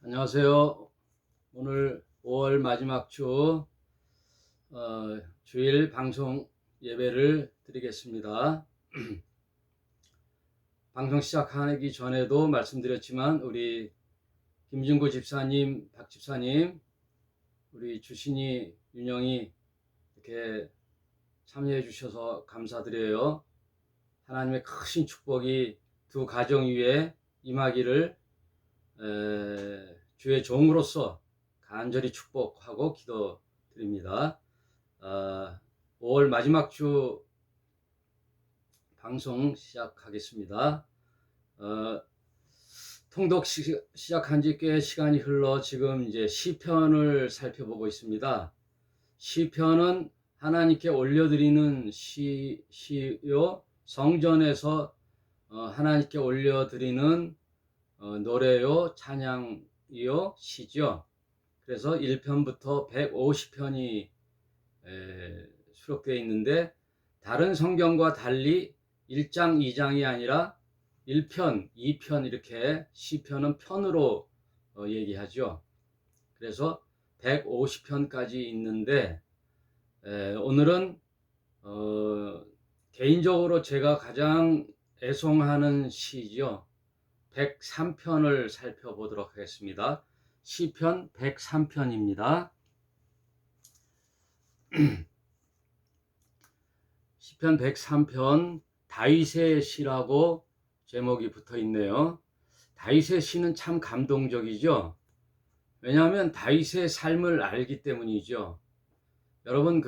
안녕하세요. 오늘 5월 마지막 주 주일 방송 예배를 드리겠습니다. 방송 시작하기 전에도 말씀드렸지만 우리 김진구 집사님, 박 집사님, 우리 주신이, 윤영이 이렇게 참여해 주셔서 감사드려요. 하나님의 크신 축복이 두 가정 위에 임하기를 주의 종으로서 간절히 축복하고 기도드립니다. 5월 마지막 주 방송 시작하겠습니다. 통독 시작한 지 꽤 시간이 흘러 지금 이제 시편을 살펴보고 있습니다. 시편은 하나님께 올려드리는 시요, 성전에서 하나님께 올려드리는 노래요, 찬양이요, 시죠. 그래서 1편부터 150편이 수록되어 있는데, 다른 성경과 달리 1장, 2장이 아니라 1편, 2편 이렇게 시편은 편으로 얘기하죠. 그래서 150편까지 있는데, 오늘은 개인적으로 제가 가장 애송하는 시죠. 103편을 살펴보도록 하겠습니다. 시편 103편입니다. 시편 103편 다윗의 시라고 제목이 붙어 있네요. 다윗의 시는 참 감동적이죠. 왜냐하면 다윗의 삶을 알기 때문이죠. 여러분,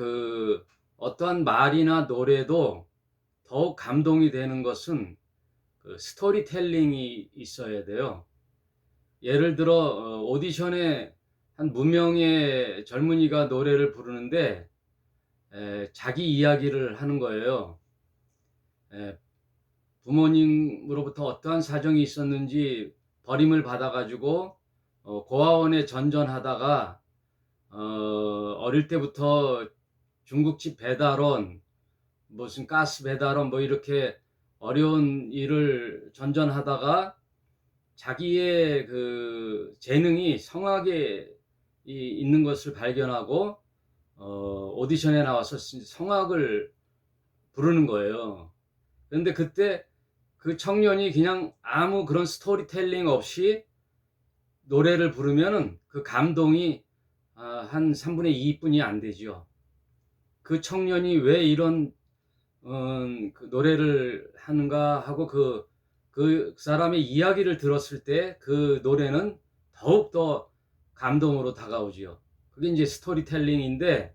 어떠한 말이나 노래도 더욱 감동이 되는 것은 스토리텔링이 있어야 돼요. 예를 들어 오디션에 한 무명의 젊은이가 노래를 부르는데 자기 이야기를 하는 거예요. 부모님으로부터 어떠한 사정이 있었는지 버림을 받아가지고 고아원에 전전하다가 어릴 때부터 중국집 배달원, 무슨 가스 배달원 뭐 이렇게 어려운 일을 전전하다가 자기의 재능이 성악에 있는 것을 발견하고 오디션에 나와서 성악을 부르는 거예요. 그런데 그때 그 청년이 그냥 아무 그런 스토리텔링 없이 노래를 부르면은 그 감동이 한 3분의 2뿐이 안 되죠. 그 청년이 왜 이런 그 노래를 하는가 하고 그 사람의 이야기를 들었을 때 그 노래는 더욱더 감동으로 다가오지요. 그게 이제 스토리텔링인데,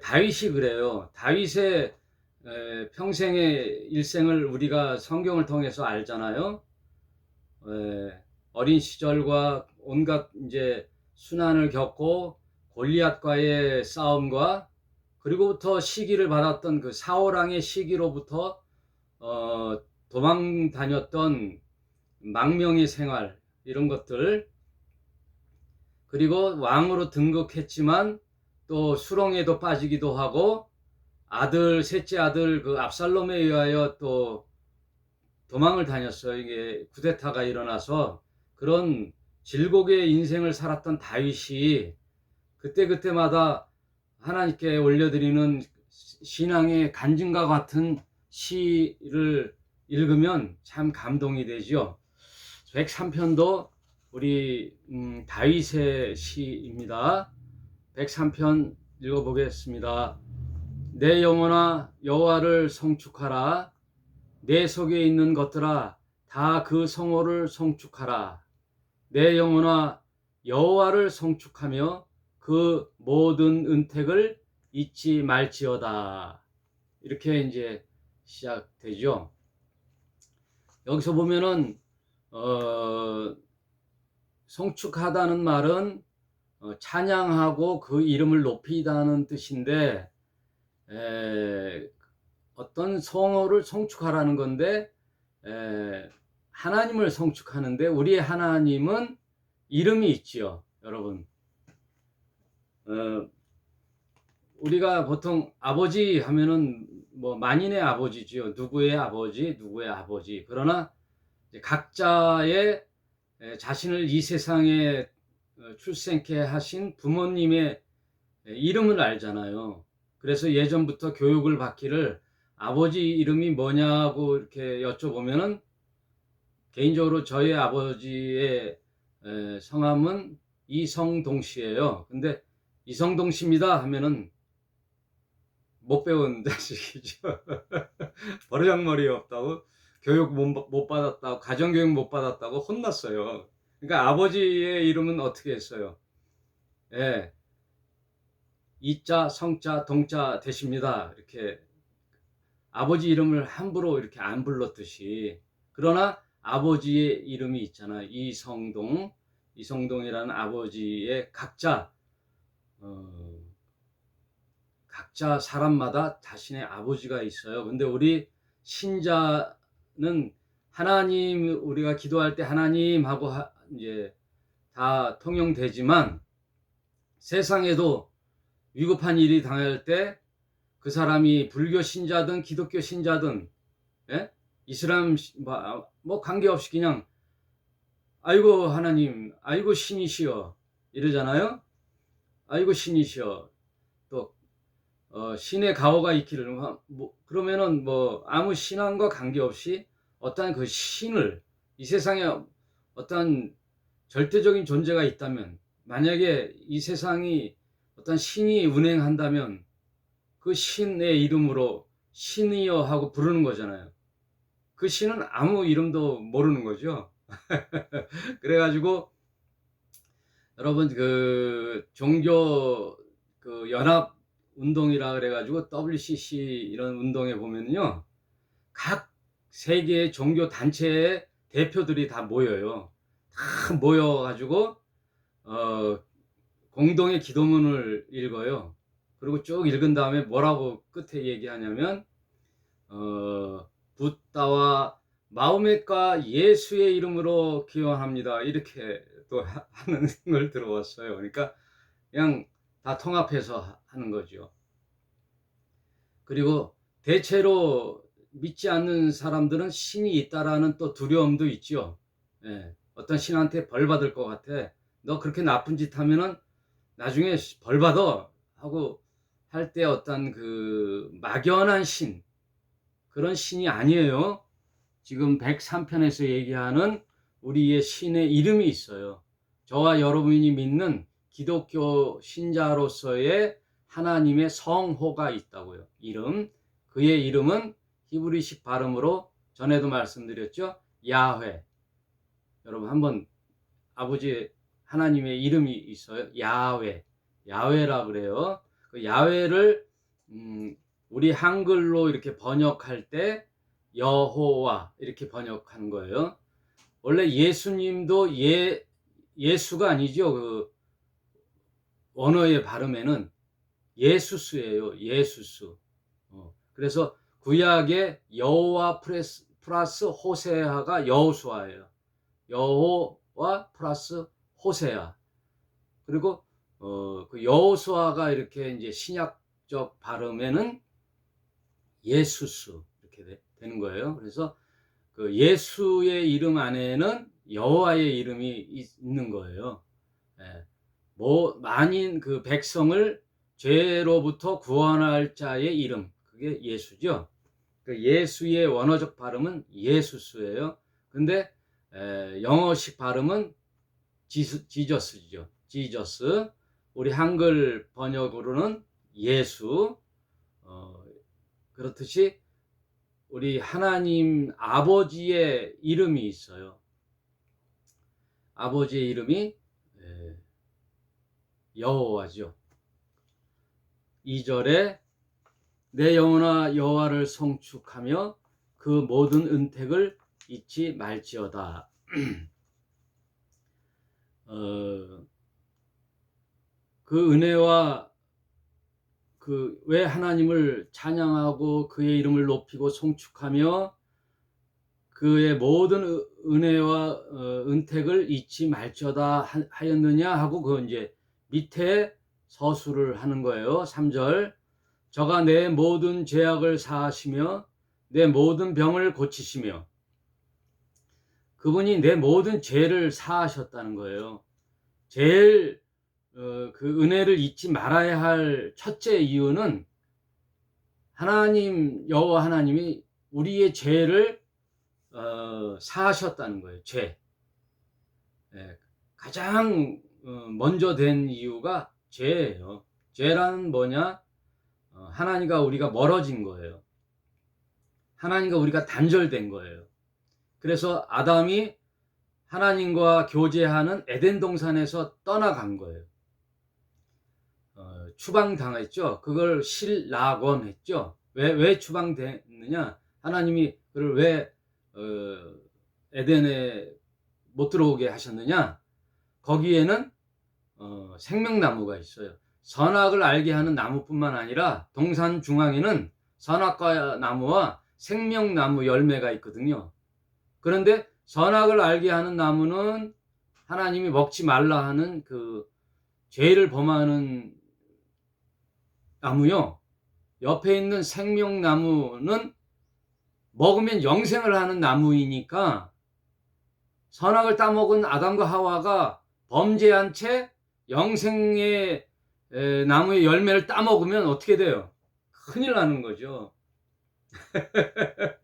다윗이 그래요. 다윗의 평생의 일생을 우리가 성경을 통해서 알잖아요. 어린 시절과 온갖 이제 순환을 겪고 골리앗과의 싸움과 그리고부터 시기를 받았던 그 사울왕의 시기로부터 도망 다녔던 망명의 생활, 이런 것들, 그리고 왕으로 등극했지만 또 수렁에도 빠지기도 하고 셋째 아들 그 압살롬에 의하여 또 도망을 다녔어요. 이게 쿠데타가 일어나서. 그런 질곡의 인생을 살았던 다윗이 그때그때마다 하나님께 올려드리는 신앙의 간증과 같은 시를 읽으면 참 감동이 되죠. 103편도 우리 다윗의 시입니다. 103편 읽어보겠습니다. 내 영혼아 여호와를 송축하라. 내 속에 있는 것들아 다 그 성호를 송축하라. 내 영혼아 여호와를 송축하며 그 모든 은택을 잊지 말지어다. 이렇게 이제 시작되죠. 여기서 보면은 송축하다는 말은 찬양하고 그 이름을 높이다는 뜻인데, 어떤 성호를 송축하라는 건데, 하나님을 송축하는데 우리의 하나님은 이름이 있지요, 여러분. 우리가 보통 아버지 하면은 뭐 만인의 아버지지요. 누구의 아버지, 누구의 아버지. 그러나 각자의 자신을 이 세상에 출생케 하신 부모님의 이름을 알잖아요. 그래서 예전부터 교육을 받기를 아버지 이름이 뭐냐고 이렇게 여쭤보면은 개인적으로 저희 아버지의 성함은 이성동 씨예요. 근데 이성동 씨입니다 하면은 못 배운 자식이죠. 버르장머리 없다고, 교육 못 받았다고, 가정교육 못 받았다고 혼났어요. 그러니까 아버지의 이름은 어떻게 했어요? 예, 이자, 성자, 동자 되십니다. 이렇게 아버지 이름을 함부로 이렇게 안 불렀듯이. 그러나 아버지의 이름이 있잖아. 이성동이라는 아버지의 각자 사람마다 자신의 아버지가 있어요. 근데 우리 신자는 하나님, 우리가 기도할 때 하나님하고 이제 다 통용되지만 세상에도 위급한 일이 당할 때 그 사람이 불교 신자든 기독교 신자든, 예? 이슬람 뭐 관계없이 그냥 아이고 하나님, 아이고 신이시여 이러잖아요. 아이고 신이시여. 또 신의 가호가 있기를, 그러면은 뭐 아무 신앙과 관계없이 어떤 그 신을, 이 세상에 어떤 절대적인 존재가 있다면, 만약에 이 세상이 어떤 신이 운행한다면 그 신의 이름으로 신이여 하고 부르는 거잖아요. 그 신은 아무 이름도 모르는 거죠. 그래가지고 여러분, 그 종교 그 연합 운동이라 그래가지고 WCC 이런 운동에 보면요, 각 세계의 종교 단체의 대표들이 다 모여요. 다 모여가지고 공동의 기도문을 읽어요. 그리고 쭉 읽은 다음에 뭐라고 끝에 얘기하냐면 붓다와 마호멧과 예수의 이름으로 기원합니다. 이렇게 또 하는 걸 들어왔어요. 그러니까 그냥 다 통합해서 하는 거죠. 그리고 대체로 믿지 않는 사람들은 신이 있다라는 또 두려움도 있죠. 예, 어떤 신한테 벌 받을 것 같아. 너 그렇게 나쁜 짓 하면은 나중에 벌 받아 하고 할 때 어떤 그 막연한 신, 그런 신이 아니에요. 지금 103편에서 얘기하는 우리의 신의 이름이 있어요. 저와 여러분이 믿는 기독교 신자로서의 하나님의 성호가 있다고요. 이름. 그의 이름은 히브리식 발음으로 전에도 말씀드렸죠. 야훼. 여러분 한번 아버지 하나님의 이름이 있어요. 야훼. 야훼라 그래요. 그 야훼를 우리 한글로 이렇게 번역할 때 여호와 이렇게 번역하는 거예요. 원래 예수님도 예수가 아니죠. 그 원어의 발음에는 예수스예요. 예수스. 그래서 구약의 여호와 플러스 호세아가 여호수아예요. 여호와 플러스 호세아. 그리고 그 여호수아가 이렇게 이제 신약적 발음에는 예수스 이렇게 되는 거예요. 그래서 그 예수의 이름 안에는 여호와의 이름이 있는 거예요. 예. 만인 그 백성을 죄로부터 구원할 자의 이름, 그게 예수죠. 그 예수의 원어적 발음은 예수스예요. 근데 영어식 발음은 지저스죠. 지저스. 우리 한글 번역으로는 예수. 그렇듯이 우리 하나님 아버지의 이름이 있어요. 아버지의 이름이 여호와죠. 2절에 내 영혼아 여호와를 송축하며 그 모든 은택을 잊지 말지어다. 그 은혜와 왜 하나님을 찬양하고 그의 이름을 높이고 송축하며 그의 모든 은혜와 은택을 잊지 말지어다 하였느냐 하고 그 이제 밑에 서술을 하는 거예요. 3절 저가 내 모든 죄악을 사하시며 내 모든 병을 고치시며 그분이 내 모든 죄를 사하셨다는 거예요. 제일 그 은혜를 잊지 말아야 할 첫째 이유는 하나님, 여호와 하나님이 우리의 죄를 사하셨다는 거예요. 죄. 예, 가장 먼저 된 이유가 죄예요. 죄란 뭐냐? 하나님과 우리가 멀어진 거예요. 하나님과 우리가 단절된 거예요. 그래서 아담이 하나님과 교제하는 에덴 동산에서 떠나간 거예요. 추방당했죠. 그걸 실낙원 했죠. 왜 추방됐느냐? 하나님이 그를 왜 에덴에 못 들어오게 하셨느냐? 거기에는 생명나무가 있어요. 선악을 알게 하는 나무뿐만 아니라 동산 중앙에는 선악과 나무와 생명나무 열매가 있거든요. 그런데 선악을 알게 하는 나무는 하나님이 먹지 말라 하는 그 죄를 범하는 나무요. 옆에 있는 생명나무는 먹으면 영생을 하는 나무이니까 선악을 따먹은 아담과 하와가 범죄한 채 영생의 나무의 열매를 따먹으면 어떻게 돼요? 큰일 나는 거죠.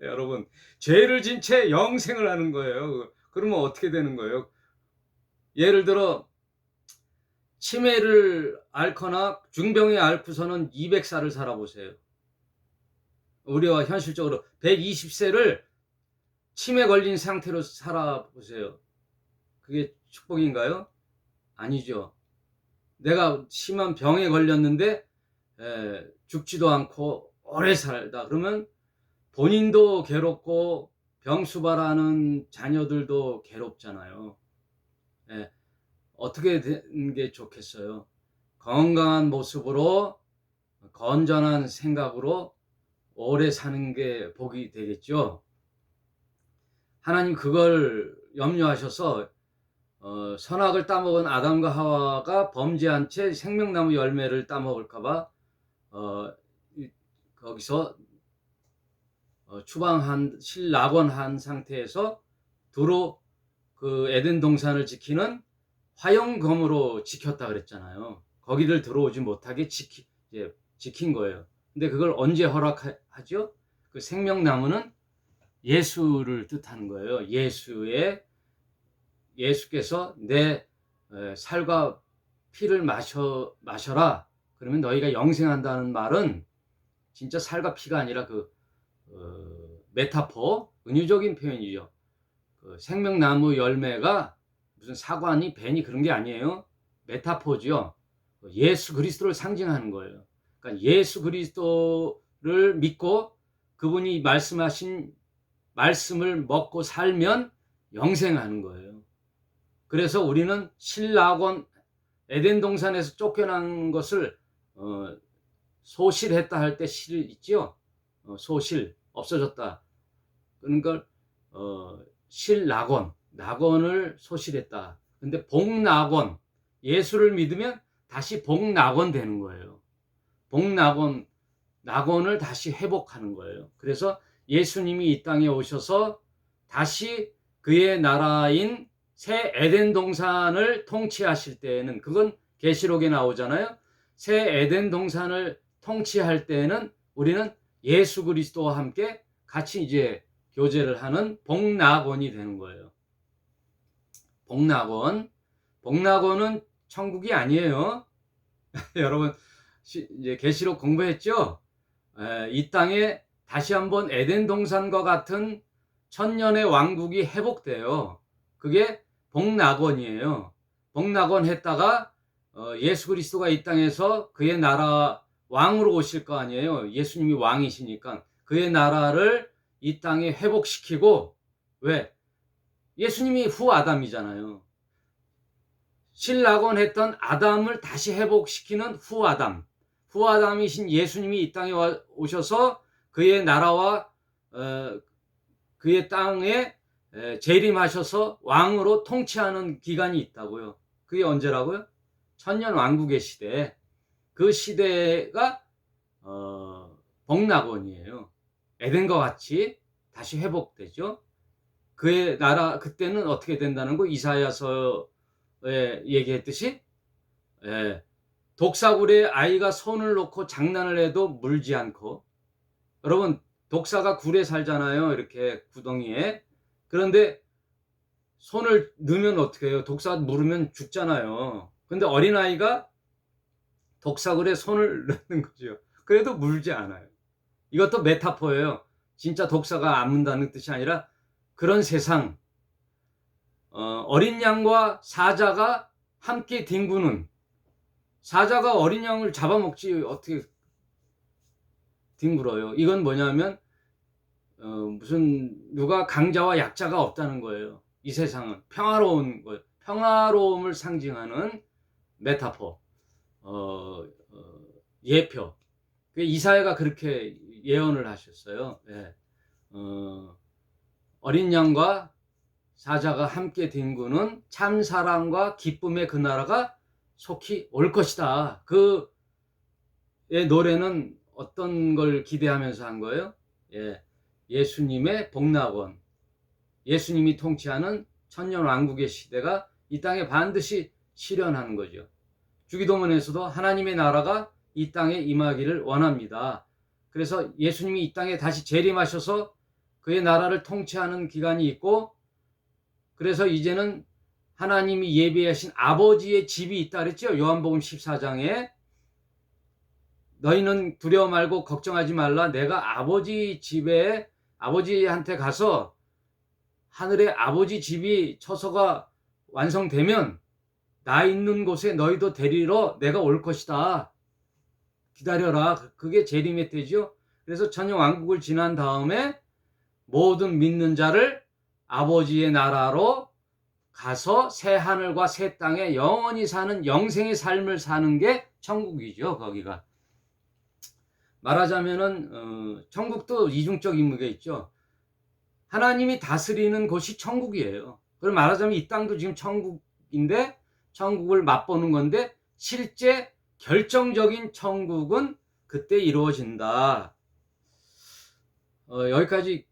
여러분, 죄를 진 채 영생을 하는 거예요. 그러면 어떻게 되는 거예요? 예를 들어 치매를 앓거나 중병에 앓고서는 200살을 살아보세요. 우리와 현실적으로 120세를 치매 걸린 상태로 살아보세요. 그게 축복인가요? 아니죠. 내가 심한 병에 걸렸는데 죽지도 않고 오래 살다 그러면 본인도 괴롭고 병수발하는 자녀들도 괴롭잖아요. 예, 어떻게 되는 게 좋겠어요? 건강한 모습으로 건전한 생각으로 오래 사는 게 복이 되겠죠. 하나님 그걸 염려하셔서 선악을 따먹은 아담과 하와가 범죄한 채 생명나무 열매를 따먹을까봐 거기서 추방한 실낙원한 상태에서 두루 그 에덴 동산을 지키는 화영검으로 지켰다 그랬잖아요. 거기를 들어오지 못하게 지킨 거예요. 근데 그걸 언제 허락하죠? 그 생명나무는 예수를 뜻하는 거예요. 예수께서 내 살과 피를 마셔라. 그러면 너희가 영생한다는 말은 진짜 살과 피가 아니라 그 메타포, 은유적인 표현이죠. 그 생명나무 열매가 무슨 사과니 배니 그런 게 아니에요. 메타포죠. 예수 그리스도를 상징하는 거예요. 그러니까 예수 그리스도를 믿고 그분이 말씀하신 말씀을 먹고 살면 영생하는 거예요. 그래서 우리는 실낙원 에덴 동산에서 쫓겨난 것을 소실했다 할 때 실 있죠. 소실 없어졌다. 그런 걸 실낙원 낙원을 소실했다. 근데 복낙원 예수를 믿으면 다시 복낙원 되는 거예요. 복낙원 낙원을 다시 회복하는 거예요. 그래서 예수님이 이 땅에 오셔서 다시 그의 나라인 새 에덴 동산을 통치하실 때에는 그건 계시록에 나오잖아요. 새 에덴 동산을 통치할 때에는 우리는 예수 그리스도와 함께 같이 이제 교제를 하는 복낙원이 되는 거예요. 복낙원은 천국이 아니에요. 여러분 이제 계시록 공부했죠? 이 땅에 다시 한번 에덴 동산과 같은 천년의 왕국이 회복돼요. 그게 복낙원이에요. 복낙원 했다가 예수 그리스도가 이 땅에서 그의 나라 왕으로 오실 거 아니에요. 예수님이 왕이시니까 그의 나라를 이 땅에 회복시키고 왜? 예수님이 후 아담이잖아요. 실낙원 했던 아담을 다시 회복시키는 후 아담이신 예수님이 이 땅에 오셔서 그의 나라와 그의 땅에 재림하셔서 왕으로 통치하는 기간이 있다고요. 그게 언제라고요? 천년 왕국의 시대. 그 시대가 복낙원이에요. 에덴과 같이 다시 회복되죠. 그의 나라 그때는 어떻게 된다는 거 이사야서에 얘기했듯이 예, 독사굴에 아이가 손을 놓고 장난을 해도 물지 않고 여러분 독사가 굴에 살잖아요. 이렇게 구덩이에. 그런데 손을 넣으면 어떻게 해요? 독사 물으면 죽잖아요. 근데 어린아이가 독사굴에 손을 넣는 거죠. 그래도 물지 않아요. 이것도 메타포예요. 진짜 독사가 안 문다는 뜻이 아니라 그런 세상, 어린 양과 사자가 함께 뒹구는, 사자가 어린 양을 잡아먹지 어떻게 뒹굴어요. 이건 뭐냐면 무슨 누가 강자와 약자가 없다는 거예요. 이 세상은 평화로운 거예요. 평화로움을 상징하는 메타포, 예표. 이사야가 그렇게 예언을 하셨어요. 예. 어린 양과 사자가 함께 뒹구는 참 사랑과 기쁨의 그 나라가 속히 올 것이다. 그의 노래는 어떤 걸 기대하면서 한 거예요? 예. 예수님의 복락원, 예수님이 통치하는 천년왕국의 시대가 이 땅에 반드시 실현하는 거죠. 주기도문에서도 하나님의 나라가 이 땅에 임하기를 원합니다. 그래서 예수님이 이 땅에 다시 재림하셔서 그의 나라를 통치하는 기간이 있고, 그래서 이제는 하나님이 예비하신 아버지의 집이 있다 그랬죠. 요한복음 14장에 너희는 두려워 말고 걱정하지 말라. 내가 아버지 집에 아버지한테 가서 하늘의 아버지 집이 처소가 완성되면 나 있는 곳에 너희도 데리러 내가 올 것이다. 기다려라. 그게 재림의 때죠. 그래서 천년왕국을 지난 다음에 모든 믿는 자를 아버지의 나라로 가서 새 하늘과 새 땅에 영원히 사는 영생의 삶을 사는 게 천국이죠. 거기가 말하자면은 천국도 이중적 의미가 있죠. 하나님이 다스리는 곳이 천국이에요. 그럼 말하자면 이 땅도 지금 천국인데 천국을 맛보는 건데 실제 결정적인 천국은 그때 이루어진다. 여기까지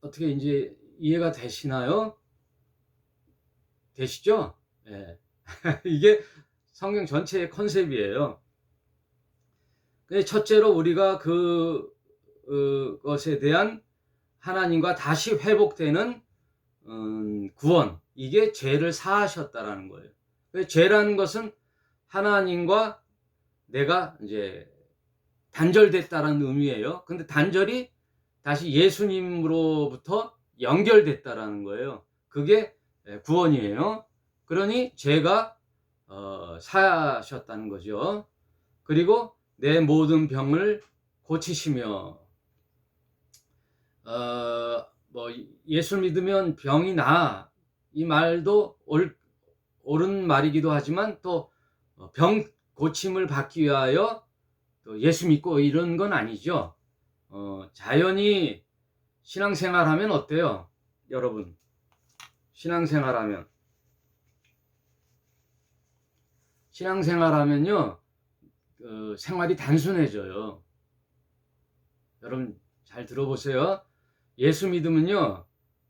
어떻게 이제 이해가 되시나요? 되시죠? 예. 이게 성경 전체의 컨셉이에요. 첫째로 우리가 그것에 대한 하나님과 다시 회복되는 구원, 이게 죄를 사하셨다라는 거예요. 죄라는 것은 하나님과 내가 이제 단절됐다라는 의미예요. 근데 단절이 다시 예수님으로부터 연결됐다라는 거예요. 그게 구원이에요. 그러니 죄가 사하셨다는 거죠. 그리고 내 모든 병을 고치시며, 뭐 예수 믿으면 병이 나, 이 말도 옳은 말이기도 하지만 또 병 고침을 받기 위하여 또 예수 믿고 이런 건 아니죠. 자연히 신앙생활하면 어때요? 여러분, 신앙생활하면요 생활이 단순해져요. 여러분 잘 들어보세요. 예수 믿으면요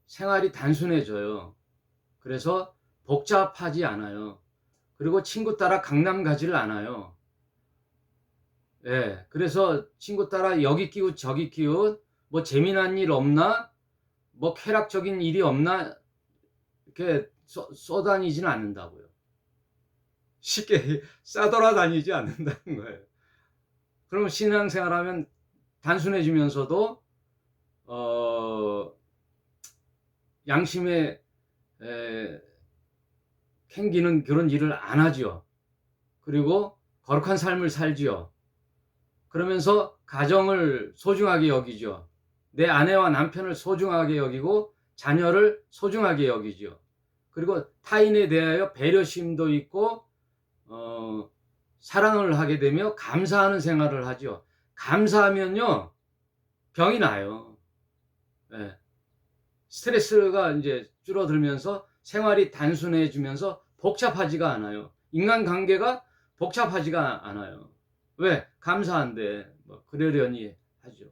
생활이 단순해져요. 그래서 복잡하지 않아요. 그리고 친구 따라 강남 가지를 않아요. 예, 그래서 친구 따라 여기 끼우 저기 끼우 뭐 재미난 일 없나, 뭐 쾌락적인 일이 없나 이렇게 쏘다니지는 않는다고요. 쉽게 싸돌아다니지 않는다는 거예요. 그럼 신앙생활하면 단순해지면서도 양심에 캥기는 그런 일을 안 하죠. 그리고 거룩한 삶을 살지요. 그러면서 가정을 소중하게 여기죠. 내 아내와 남편을 소중하게 여기고 자녀를 소중하게 여기죠. 그리고 타인에 대하여 배려심도 있고 사랑을 하게 되며 감사하는 생활을 하죠. 감사하면요 병이 나요. 네. 스트레스가 이제 줄어들면서 생활이 단순해지면서 복잡하지가 않아요. 인간관계가 복잡하지가 않아요. 왜? 감사한데 뭐 그러려니 하죠.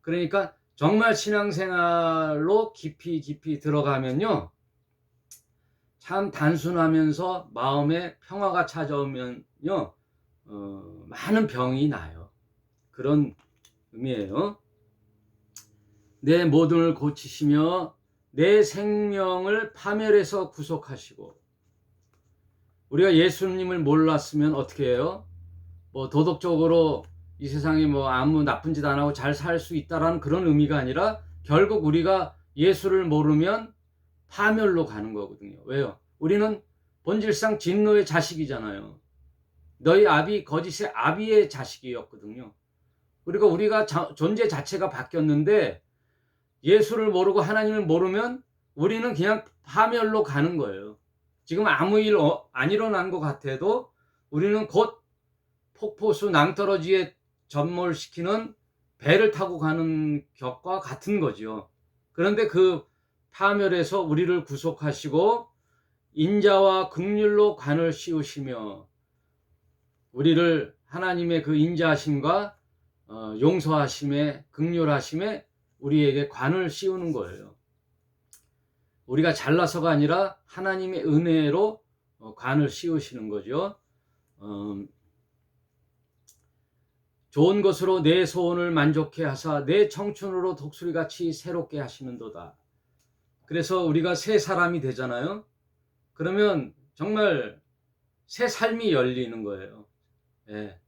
그러니까 정말 신앙생활로 깊이 들어가면요, 참 단순하면서 마음에 평화가 찾아오면요, 많은 병이 나요. 그런 의미예요. 내 모든을 고치시며 내 생명을 파멸해서 구속하시고. 우리가 예수님을 몰랐으면 어떻게 해요? 뭐 도덕적으로 이 세상에 뭐 아무 나쁜 짓 안 하고 잘 살 수 있다라는 그런 의미가 아니라, 결국 우리가 예수를 모르면 파멸로 가는 거거든요. 왜요? 우리는 본질상 진노의 자식이잖아요. 너희 아비 거짓의 아비의 자식이었거든요. 그리고 우리가 존재 자체가 바뀌었는데, 예수를 모르고 하나님을 모르면 우리는 그냥 파멸로 가는 거예요. 지금 아무 일 안 일어난 것 같아도 우리는 곧 폭포수 낭떠러지에 전몰시키는 배를 타고 가는 격과 같은 거죠. 그런데 그 파멸에서 우리를 구속하시고 인자와 긍휼로 관을 씌우시며, 우리를 하나님의 그 인자하심과 용서하심에, 긍휼하심에 우리에게 관을 씌우는 거예요. 우리가 잘나서가 아니라 하나님의 은혜로 관을 씌우시는 거죠. 좋은 것으로 내 소원을 만족해 하사 내 청춘으로 독수리같이 새롭게 하시는도다. 그래서 우리가 새 사람이 되잖아요. 그러면 정말 새 삶이 열리는 거예요. 예.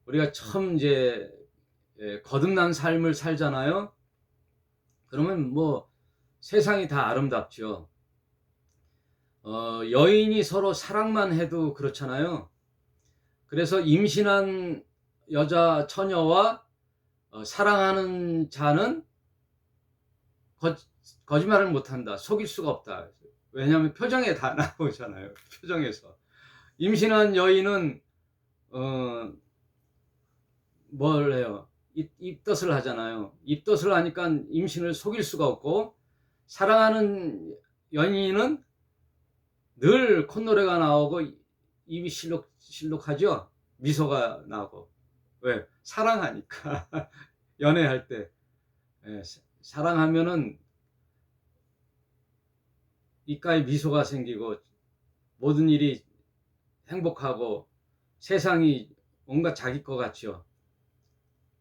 우리가 처음 이제 거듭난 삶을 살잖아요. 그러면 뭐 세상이 다 아름답죠. 여인이 서로 사랑만 해도 그렇잖아요. 그래서 임신한 여자 처녀와 사랑하는 자는 거짓말을 못한다, 속일 수가 없다. 왜냐하면 표정에 다 나오잖아요. 표정에서. 임신한 여인은 뭘 해요? 입덧을 하잖아요. 입덧을 하니까 임신을 속일 수가 없고, 사랑하는 연인은 늘 콧노래가 나오고 입이 실룩실룩하죠. 미소가 나오고. 왜? 사랑하니까. 연애할 때. 예, 사랑하면은 입가에 미소가 생기고 모든 일이 행복하고 세상이 뭔가 자기 것 같죠.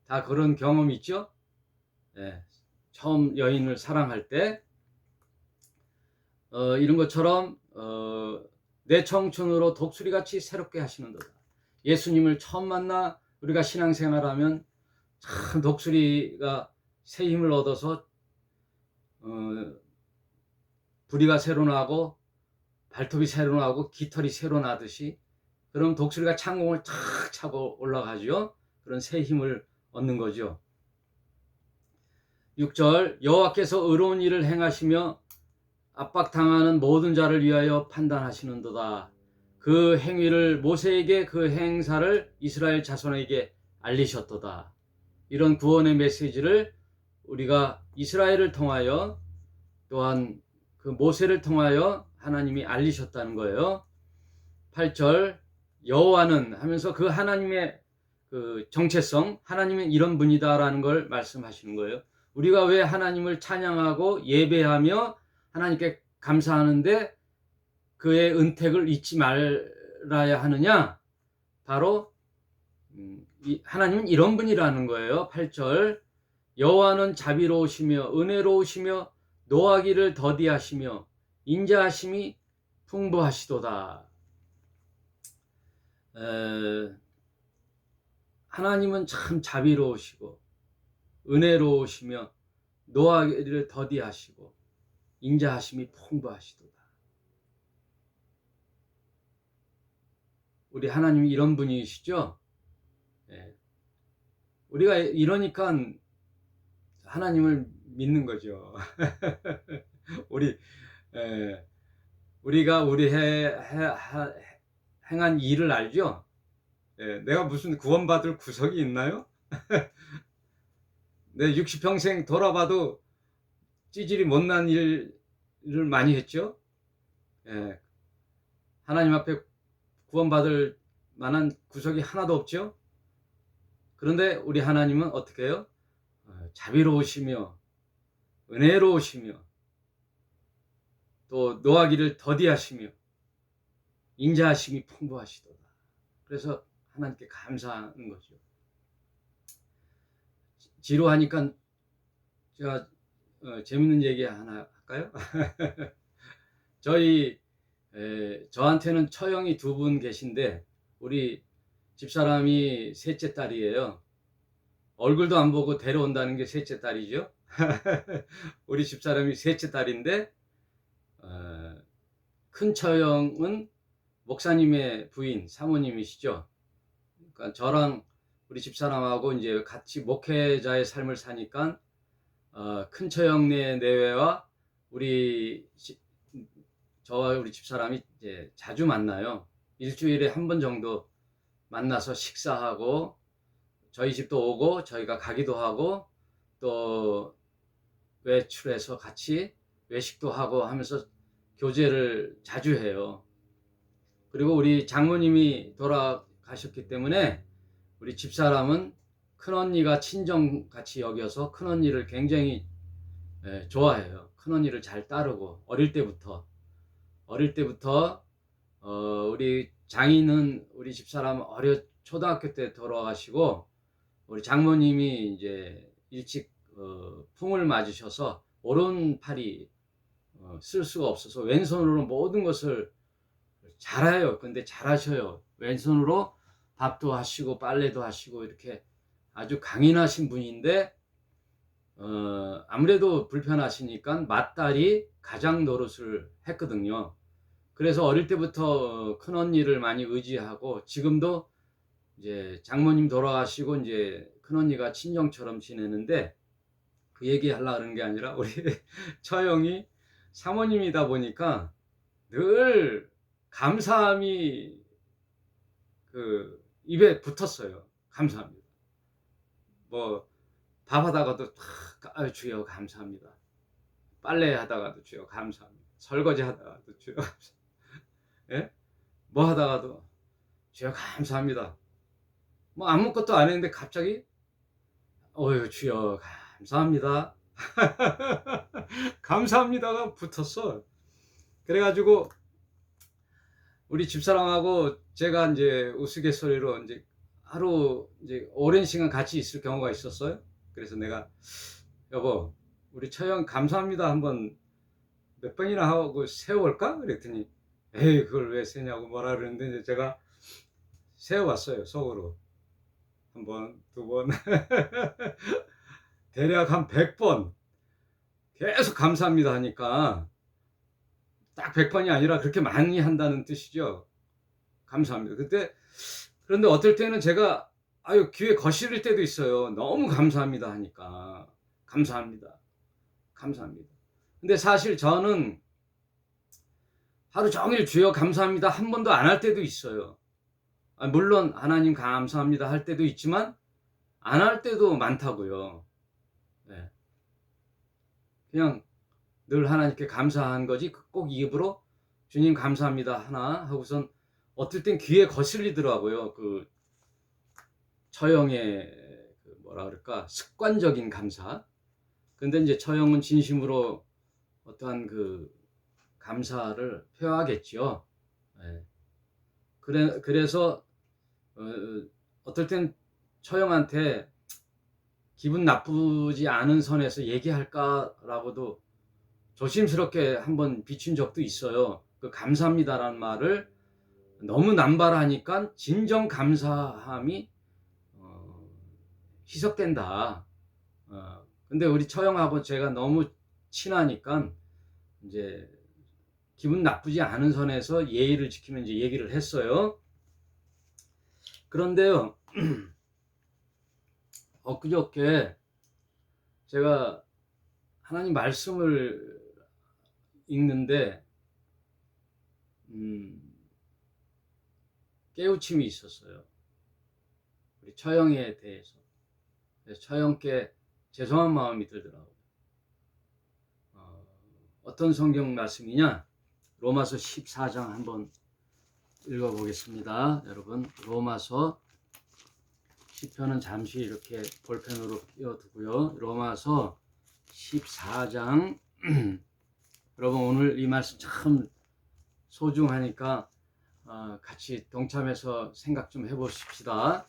다 그런 경험 있죠? 예, 처음 여인을 사랑할 때 이런 것처럼 내 청춘으로 독수리같이 새롭게 하시는도다. 예수님을 처음 만나 우리가 신앙생활하면 참 독수리가 새 힘을 얻어서 부리가 새로 나고 발톱이 새로 나고 깃털이 새로 나듯이, 그럼 독수리가 창공을 탁 차고 올라가죠. 그런 새 힘을 얻는 거죠. 6절, 여호와께서 의로운 일을 행하시며 압박당하는 모든 자를 위하여 판단하시는도다. 그 행위를 모세에게, 그 행사를 이스라엘 자손에게 알리셨도다. 이런 구원의 메시지를 우리가 이스라엘을 통하여, 또한 그 모세를 통하여 하나님이 알리셨다는 거예요. 8절, 여호와는 하면서 그 하나님의 그 정체성, 하나님은 이런 분이다라는 걸 말씀하시는 거예요. 우리가 왜 하나님을 찬양하고 예배하며 하나님께 감사하는데 그의 은택을 잊지 말아야 하느냐? 바로 하나님은 이런 분이라는 거예요. 8절, 여호와는 자비로우시며 은혜로우시며 노하기를 더디하시며 인자하심이 풍부하시도다. 하나님은 참 자비로우시고 은혜로우시며 노하기를 더디하시고 인자하심이 풍부하시도다. 우리 하나님이 이런 분이시죠? 우리가 이러니까 하나님을 믿는 거죠. 우리가 우리 행한 일을 알죠? 내가 무슨 구원받을 구석이 있나요? 내 60평생 돌아봐도 찌질이 못난 일을 많이 했죠. 하나님 앞에 구원받을 만한 구석이 하나도 없죠. 그런데 우리 하나님은 어떻게 해요? 자비로우시며 은혜로우시며 또 노하기를 더디하시며 인자하심이 풍부하시도다. 그래서 하나님께 감사하는 거죠. 지루하니까 제가 재밌는 얘기 하나 할까요? 저한테는 처형이 2분 계신데 우리 집사람이 셋째 딸이에요. 얼굴도 안 보고 데려온다는 게 셋째 딸이죠. 우리 집사람이 셋째 딸인데 큰 처형은 목사님의 부인 사모님이시죠. 그러니까 저랑 우리 집사람하고 이제 같이 목회자의 삶을 사니까 큰 처형네 내외와 저와 우리 집사람이 이제 자주 만나요. 일주일에 한 번 정도 만나서 식사하고 저희 집도 오고 저희가 가기도 하고 또 외출해서 같이 외식도 하고 하면서 교제를 자주 해요. 그리고 우리 장모님이 돌아가셨기 때문에 우리 집사람은 큰언니가 친정같이 여겨서 큰언니를 굉장히 좋아해요. 큰언니를 잘 따르고 어릴 때부터 우리 장인은 우리 집사람 초등학교 때 돌아가시고 우리 장모님이 이제 일찍 풍을 맞으셔서 오른팔이 쓸 수가 없어서 왼손으로 모든 것을 잘해요. 근데 잘하셔요. 왼손으로 밥도 하시고 빨래도 하시고 이렇게 아주 강인하신 분인데 아무래도 불편하시니까 맏딸이 가장 노릇을 했거든요. 그래서 어릴 때부터 큰언니를 많이 의지하고 지금도 이제 장모님 돌아가시고 이제 큰언니가 친정처럼 지내는데 그 얘기 하려고 하는 게 아니라 우리 처형이 사모님이다 보니까 늘 감사함이 그 입에 붙었어요. 감사합니다. 뭐 밥 하다가도 주여 감사합니다. 빨래 하다가도 주여 감사합니다. 설거지 하다가도 주여 감사합니다. 예? 뭐 하다가도 주여 감사합니다. 뭐 아무것도 안 했는데 갑자기 주여 감사합니다. 감사합니다가 붙었어. 그래가지고 우리 집사람하고 제가 이제 우스갯소리로 이제 하루 이제 오랜 시간 같이 있을 경우가 있었어요. 그래서 내가 여보 우리 처형 감사합니다 한번 몇 번이나 하고 세워볼까? 그랬더니 에이 그걸 왜 세냐고 뭐라 그러는데 이제 제가 세워봤어요. 속으로 한 번, 2번 대략 한 100번 계속 감사합니다 하니까 딱 100번이 아니라 그렇게 많이 한다는 뜻이죠. 감사합니다. 그런데 어떨 때는 제가 귀에 거실릴 때도 있어요. 너무 감사합니다 하니까 감사합니다. 근데 사실 저는 하루 종일 주여 감사합니다 한 번도 안 할 때도 있어요. 물론 하나님 감사합니다 할 때도 있지만 안 할 때도 많다고요. 네. 그냥 늘 하나님께 감사한 거지 꼭 입으로 주님 감사합니다 하나 하고선 어떨 땐 귀에 거슬리더라고요. 그 처형의 뭐라 그럴까 습관적인 감사. 근데 이제 처형은 진심으로 어떠한 그 감사를 표하겠죠. 네. 그래서 어떨 땐 처형한테 기분 나쁘지 않은 선에서 얘기할까라고도 조심스럽게 한번 비춘 적도 있어요. 그 감사합니다라는 말을 너무 남발하니까 진정 감사함이 희석된다. 근데 우리 처형하고 제가 너무 친하니까 이제 기분 나쁘지 않은 선에서 예의를 지키면 이제 얘기를 했어요. 그런데요, 엊그저께 제가 하나님 말씀을 읽는데 깨우침이 있었어요. 우리 처형에 대해서. 그래서 처형께 죄송한 마음이 들더라고요. 어떤 성경 말씀이냐? 로마서 14장 한번 읽어보겠습니다. 여러분, 로마서 시편은 잠시 이렇게 볼펜으로 띄워두고요. 로마서 14장 여러분 오늘 이 말씀 참 소중하니까 같이 동참해서 생각 좀 해보십시다.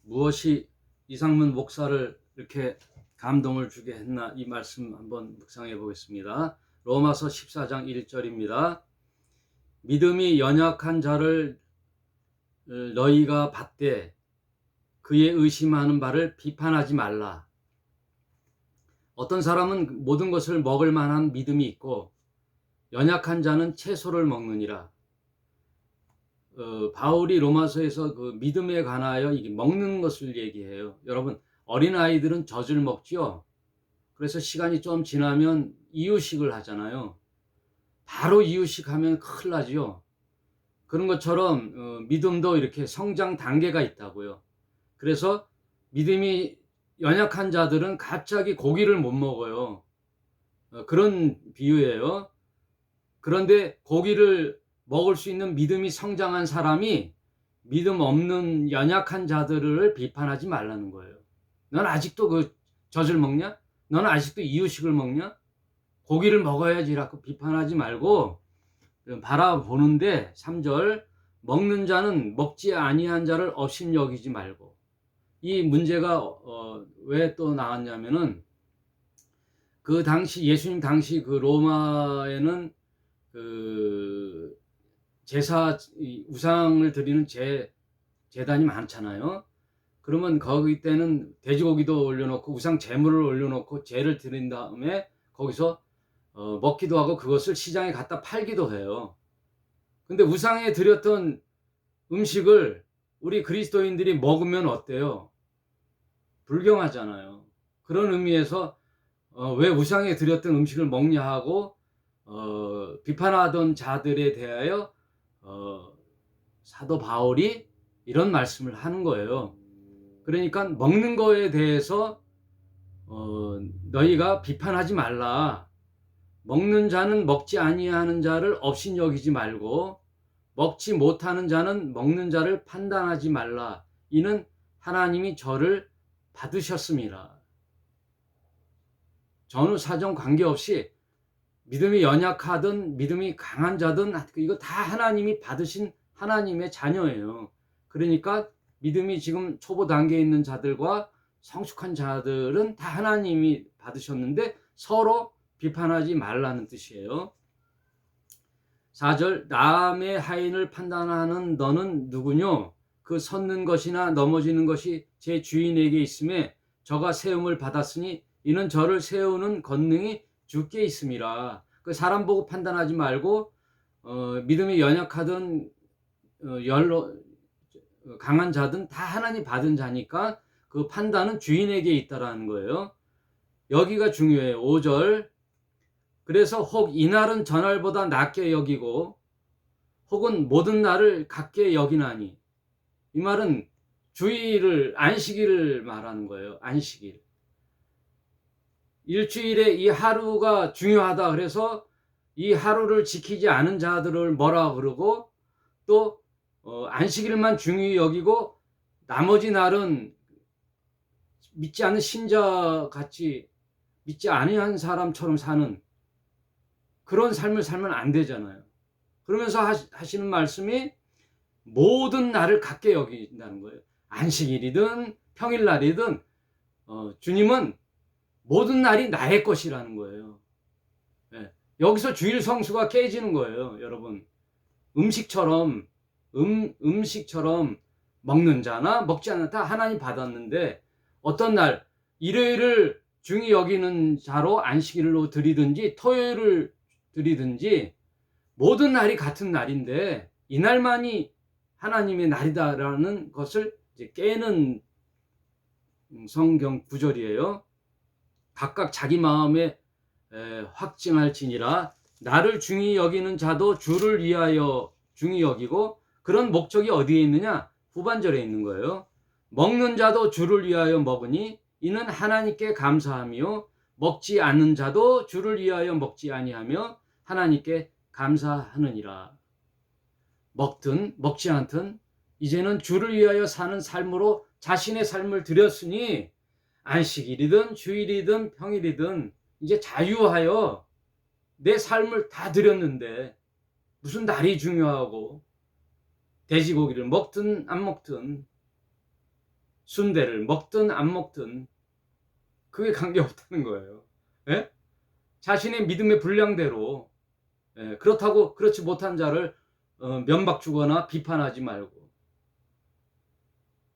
무엇이 이상문 목사를 이렇게 감동을 주게 했나 이 말씀 한번 묵상해 보겠습니다. 로마서 14장 1절입니다. 믿음이 연약한 자를 너희가 받되 그의 의심하는 바를 비판하지 말라. 어떤 사람은 모든 것을 먹을 만한 믿음이 있고 연약한 자는 채소를 먹느니라. 바울이 로마서에서 그 믿음에 관하여 이게 먹는 것을 얘기해요. 여러분 어린아이들은 젖을 먹지요. 그래서 시간이 좀 지나면 이유식을 하잖아요. 바로 이유식 하면 큰일 나지요. 그런 것처럼 믿음도 이렇게 성장 단계가 있다고요. 그래서 믿음이 연약한 자들은 갑자기 고기를 못 먹어요. 그런 비유예요. 그런데 고기를 먹을 수 있는 믿음이 성장한 사람이 믿음 없는 연약한 자들을 비판하지 말라는 거예요. 넌 아직도 그 젖을 먹냐? 넌 아직도 이유식을 먹냐? 고기를 먹어야지라고 비판하지 말고 바라보는데 3절 먹는 자는 먹지 아니한 자를 업신 여기지 말고. 이 문제가 왜 또 나왔냐면은 그 당시 예수님 당시 그 로마에는 그 제사 우상을 드리는 제단이 많잖아요. 그러면 거기 때는 돼지고기도 올려놓고 우상 제물을 올려놓고 제를 드린 다음에 거기서 먹기도 하고 그것을 시장에 갖다 팔기도 해요. 근데 우상에 드렸던 음식을 우리 그리스도인들이 먹으면 어때요? 불경하잖아요. 그런 의미에서 왜 우상에 드렸던 음식을 먹냐 하고 비판하던 자들에 대하여 사도 바울이 이런 말씀을 하는 거예요. 그러니까 먹는 거에 대해서 너희가 비판하지 말라. 먹는 자는 먹지 아니하는 자를 업신 여기지 말고 먹지 못하는 자는 먹는 자를 판단하지 말라. 이는 하나님이 저를 받으셨습니다. 전후 사정 관계없이 믿음이 연약하든 믿음이 강한 자든 이거 다 하나님이 받으신 하나님의 자녀예요. 그러니까 믿음이 지금 초보 단계에 있는 자들과 성숙한 자들은 다 하나님이 받으셨는데 서로 비판하지 말라는 뜻이에요. 4절 남의 하인을 판단하는 너는 누구뇨? 그 섰는 것이나 넘어지는 것이 제 주인에게 있음에 저가 세움을 받았으니 이는 저를 세우는 권능이 주께 있음이라. 그 사람 보고 판단하지 말고 믿음이 연약하든 강한 자든 다 하나님 받은 자니까 그 판단은 주인에게 있다라는 거예요. 여기가 중요해요. 5절 그래서 혹 이날은 전날보다 낮게 여기고 혹은 모든 날을 같게 여기나니 이 말은 주일을 안식일을 말하는 거예요. 안식일. 일주일에 이 하루가 중요하다. 그래서 이 하루를 지키지 않은 자들을 뭐라 그러고 또 안식일만 중요히 여기고 나머지 날은 믿지 않는 신자같이 믿지 아니한 사람처럼 사는 그런 삶을 살면 안 되잖아요. 그러면서 하시는 말씀이 모든 날을 같게 여긴다는 거예요. 안식일이든 평일날이든 주님은 모든 날이 나의 것이라는 거예요. 네. 여기서 주일 성수가 깨지는 거예요. 여러분 음식처럼 먹는 자나 먹지 않는 다 하나님 받았는데 어떤 날 일요일을 중히 여기는 자로 안식일로 드리든지 토요일을 드리든지 모든 날이 같은 날인데 이날만이 하나님의 날이다라는 것을 이제 깨는 성경 구절이에요. 각각 자기 마음에 확증할지니라. 나를 중히 여기는 자도 주를 위하여 중히 여기고 그런 목적이 어디에 있느냐? 후반절에 있는 거예요. 먹는 자도 주를 위하여 먹으니 이는 하나님께 감사하며 먹지 않는 자도 주를 위하여 먹지 아니하며 하나님께 감사하느니라. 먹든 먹지 않든 이제는 주를 위하여 사는 삶으로 자신의 삶을 드렸으니 안식일이든 주일이든 평일이든 이제 자유하여 내 삶을 다 드렸는데 무슨 날이 중요하고, 돼지고기를 먹든 안 먹든 순대를 먹든 안 먹든 그게 관계없다는 거예요. 예? 자신의 믿음의 분량대로, 예, 그렇다고 그렇지 못한 자를 면박 주거나 비판하지 말고,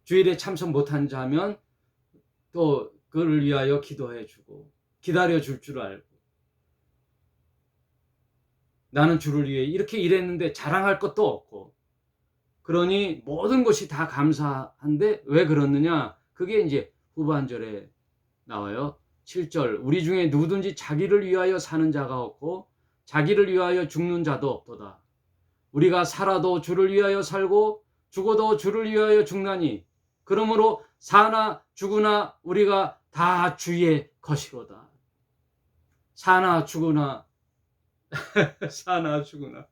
주일에 참석 못한 자면 또 그를 위하여 기도해 주고 기다려 줄 줄 알고, 나는 주를 위해 이렇게 일했는데 자랑할 것도 없고, 그러니 모든 것이 다 감사한데 왜 그렇느냐? 그게 이제 후반절에 나와요. 7절, 우리 중에 누구든지 자기를 위하여 사는 자가 없고 자기를 위하여 죽는 자도 없도다. 우리가 살아도 주를 위하여 살고 죽어도 주를 위하여 죽나니 그러므로 사나 죽으나 우리가 다 주의 것이로다. 사나 죽으나 사나 죽으나.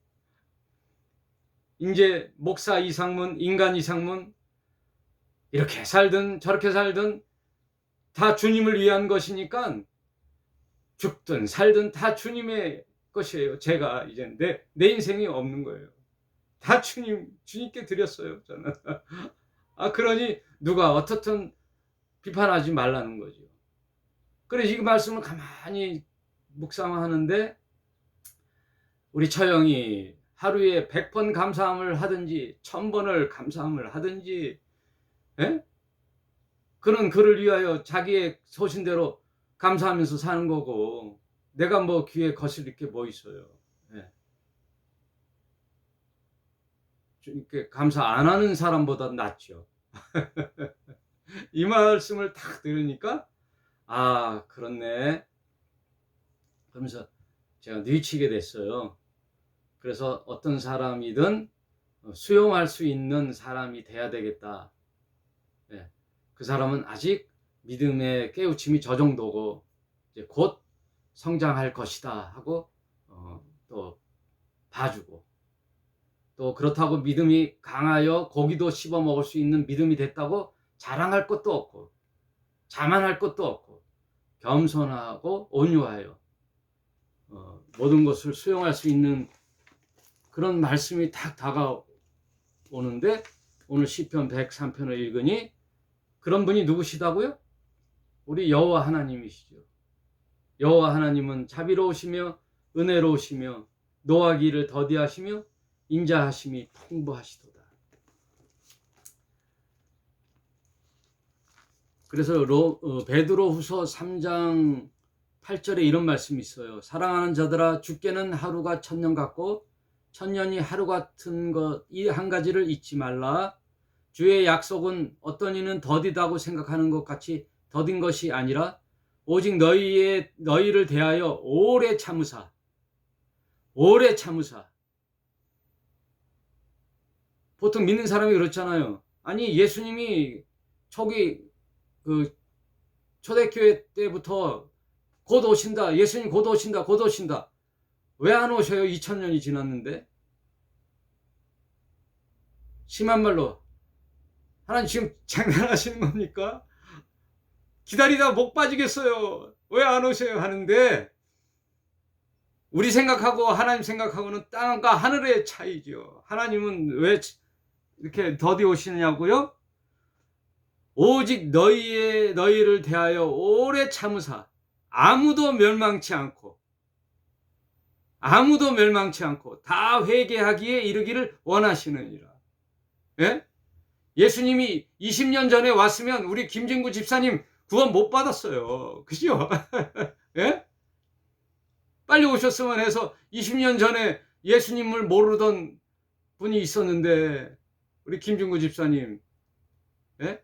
이제 목사 이상문, 인간 이상문, 이렇게 살든 저렇게 살든 다 주님을 위한 것이니까 죽든 살든 다 주님의 것이에요. 제가 이제 내 인생이 없는 거예요. 다 주님께 드렸어요, 저는. 그러니 누가 어떻든 비판하지 말라는 거죠. 그래서 이 말씀을 가만히 묵상하는데, 우리 처형이 하루에 100번 감사함을 하든지 1000번을 감사함을 하든지, 예? 그는 그를 위하여 자기의 소신대로 감사하면서 사는 거고, 내가 뭐 귀에 거슬릴 게 뭐 있어요. 예. 이렇게 감사 안 하는 사람보다 낫죠. 이 말씀을 딱 들으니까 그렇네 그러면서 제가 뉘치게 됐어요. 그래서 어떤 사람이든 수용할 수 있는 사람이 돼야 되겠다. 예. 그 사람은 아직 믿음의 깨우침이 저 정도고 이제 곧 성장할 것이다 하고 또 봐주고, 또 그렇다고 믿음이 강하여 고기도 씹어 먹을 수 있는 믿음이 됐다고 자랑할 것도 없고 자만할 것도 없고, 겸손하고 온유하여 모든 것을 수용할 수 있는 그런 말씀이 딱 다가오는데, 오늘 시편 103편을 읽으니 그런 분이 누구시다고요? 우리 여호와 하나님이시죠. 여호와 하나님은 자비로우시며 은혜로우시며 노하기를 더디하시며 인자하심이 풍부하시도다. 그래서 베드로후서 3장 8절에 이런 말씀이 있어요. 사랑하는 자들아, 주께는 하루가 1000년 같고 1000년이 하루 같은 것 이 한 가지를 잊지 말라. 주의 약속은 어떤 이는 더디다고 생각하는 것 같이 더딘 것이 아니라 오직 너희를 대하여 오래 참으사. 보통 믿는 사람이 그렇잖아요. 아니, 예수님이 초대교회 때부터 곧 오신다, 예수님 곧 오신다. 왜 안 오셔요? 2000년이 지났는데. 심한 말로, 하나님 지금 장난하시는 겁니까? 기다리다 목 빠지겠어요. 왜 안 오셔요? 하는데, 우리 생각하고 하나님 생각하고는 땅과 하늘의 차이죠. 하나님은 왜 이렇게 더디 오시느냐고요? 오직 너희를 대하여 오래 참으사 아무도 멸망치 않고 다 회개하기에 이르기를 원하시느니라. 예? 예수님이 20년 전에 왔으면 우리 김진구 집사님 구원 못 받았어요. 그죠? 예? 빨리 오셨으면 해서 20년 전에 예수님을 모르던 분이 있었는데, 우리 김진구 집사님, 예?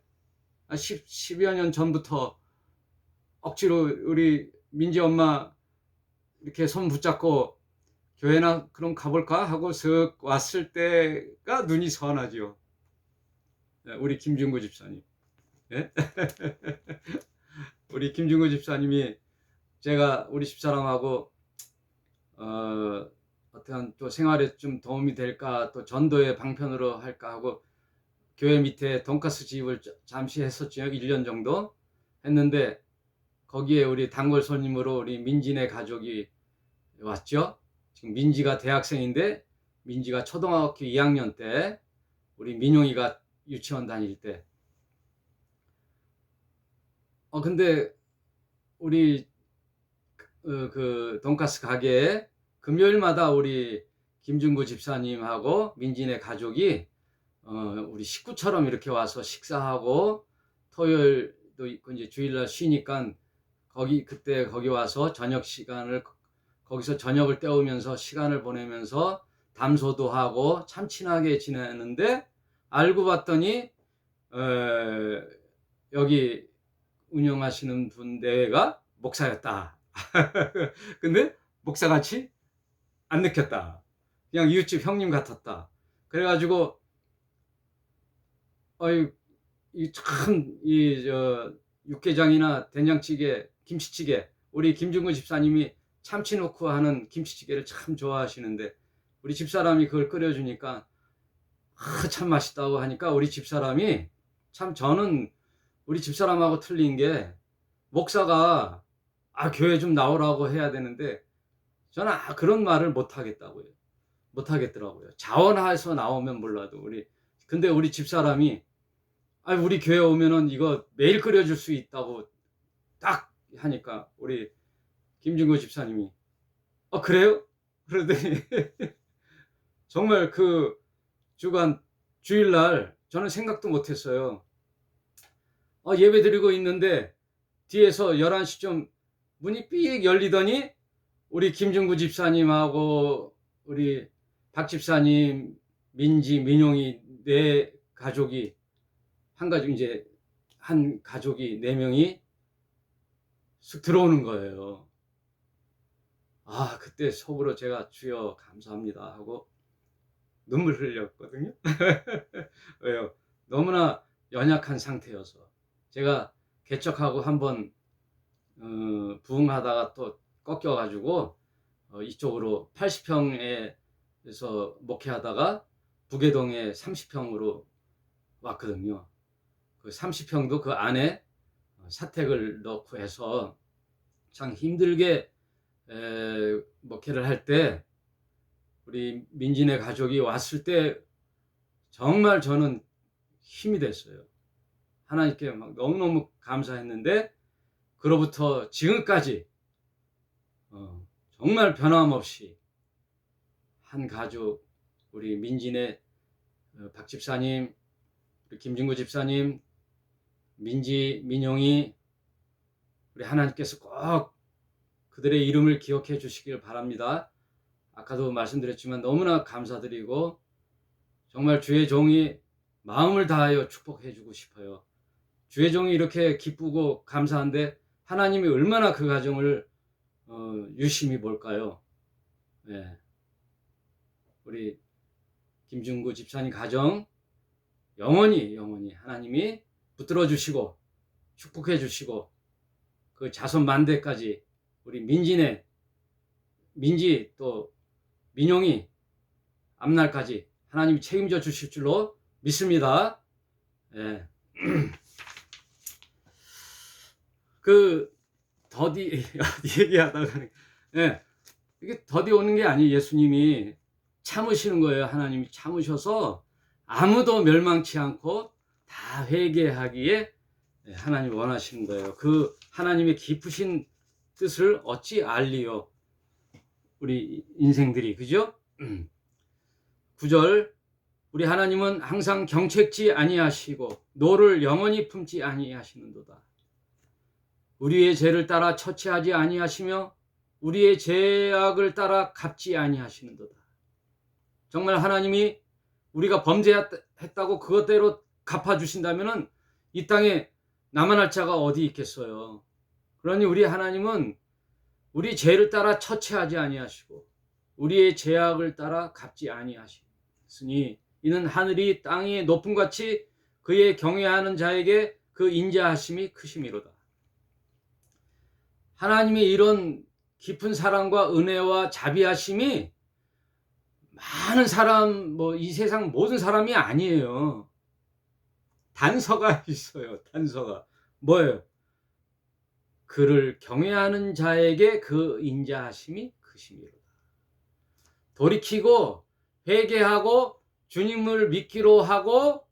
10여 년 전부터 억지로 우리 민지 엄마 이렇게 손 붙잡고 교회나 그럼 가볼까 하고 슥 왔을 때가 눈이 선하죠. 우리 김준구 집사님. 예? 우리 김준구 집사님이, 제가 우리 집사람하고 어떤 또 생활에 좀 도움이 될까, 또 전도의 방편으로 할까 하고 교회 밑에 돈가스 집을 잠시 했었죠. 1년 정도 했는데 거기에 우리 단골 손님으로 우리 민지네 가족이 왔죠. 지금 민지가 대학생인데 민지가 초등학교 2학년 때, 우리 민용이가 유치원 다닐 때. 근데 우리 그 돈가스 가게에 금요일마다 우리 김중구 집사님하고 민지네 가족이 우리 식구처럼 이렇게 와서 식사하고, 토요일도 있고 이제 주일날 쉬니까 그때 거기 와서 저녁 시간을, 거기서 저녁을 때우면서 시간을 보내면서 담소도 하고 참 친하게 지내는데, 알고 봤더니 여기 운영하시는 분 내외가 목사였다. 근데 목사같이 안 느꼈다. 그냥 이웃집 형님 같았다. 그래가지고 육개장이나 된장찌개, 김치찌개, 우리 김중근 집사님이 참치 넣고 하는 김치찌개를 참 좋아하시는데 우리 집사람이 그걸 끓여주니까 참 맛있다고 하니까, 우리 집사람이 참, 저는 우리 집사람하고 틀린 게, 목사가 교회 좀 나오라고 해야 되는데 저는 그런 말을 못 하겠더라고요. 자원해서 나오면 몰라도. 근데 우리 집사람이 우리 교회 오면은 이거 매일 끓여줄 수 있다고 딱 하니까, 우리 김준구 집사님이 그래요? 그러더니 정말 그 주일날 저는 생각도 못했어요. 예배 드리고 있는데 뒤에서 11시쯤 문이 삑 열리더니 우리 김준구 집사님하고 우리 박 집사님, 민지, 민용이 네 가족이, 한 가족이 4명이 쑥 들어오는 거예요. 그때 속으로 제가 주여 감사합니다 하고 눈물 흘렸거든요. 왜요? 너무나 연약한 상태여서. 제가 개척하고 한번 부흥하다가 또 꺾여가지고 이쪽으로 80평에서 목회하다가 부계동에 30평으로 왔거든요. 그 30평도 그 안에 사택을 넣고 해서 참 힘들게 목회를 할 때, 우리 민지네 가족이 왔을 때 정말 저는 힘이 됐어요. 하나님께 막 너무너무 감사했는데, 그로부터 지금까지 정말 변함없이 한 가족, 우리 민지네 박 집사님, 우리 김진구 집사님, 민지, 민용이, 우리 하나님께서 꼭 그들의 이름을 기억해 주시길 바랍니다. 아까도 말씀드렸지만 너무나 감사드리고, 정말 주의 종이 마음을 다하여 축복해 주고 싶어요. 주의 종이 이렇게 기쁘고 감사한데 하나님이 얼마나 그 가정을 유심히 볼까요? 네. 우리 김준구 집사님 가정 영원히 하나님이 붙들어 주시고 축복해 주시고, 그 자손 만대까지 우리 민지 또 민용이 앞날까지 하나님이 책임져 주실 줄로 믿습니다. 예. 그 더디 얘기하다가 이게 더디 오는 게 아니에요. 예수님이 참으시는 거예요. 하나님이 참으셔서 아무도 멸망치 않고 다 회개하기에 하나님이 원하시는 거예요. 그 하나님의 깊으신 뜻을 어찌 알리요, 우리 인생들이. 그죠? 9절, 우리 하나님은 항상 경책지 아니하시고 노를 영원히 품지 아니하시는도다. 우리의 죄를 따라 처치하지 아니하시며 우리의 죄악을 따라 갚지 아니하시는도다. 정말 하나님이 우리가 범죄했다고 그것대로 갚아주신다면 이 땅에 남아날 자가 어디 있겠어요. 그러니 우리 하나님은 우리 죄를 따라 처치하지 아니하시고 우리의 죄악을 따라 갚지 아니하시니 이는 하늘이 땅이 높음같이 그의 경외하는 자에게 그 인자하심이 크심이로다. 하나님의 이런 깊은 사랑과 은혜와 자비하심이 많은 사람, 이 세상 모든 사람이 아니에요. 단서가 있어요. 단서가. 뭐예요? 그를 경외하는 자에게 그 인자하심이 크심이로다. 돌이키고 회개하고 주님을 믿기로 하고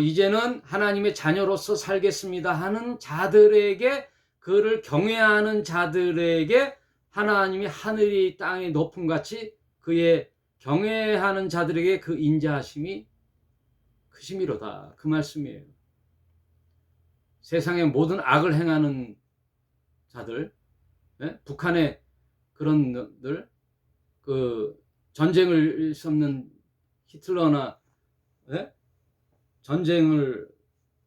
이제는 하나님의 자녀로서 살겠습니다 하는 자들에게, 그를 경외하는 자들에게 하나님이 하늘이 땅의 높음같이 그의 경외하는 자들에게 그 인자하심이 크심이로다. 그 말씀이에요. 세상의 모든 악을 행하는 자들, 북한의 그런 들, 그 전쟁을 일삼는 히틀러나 전쟁을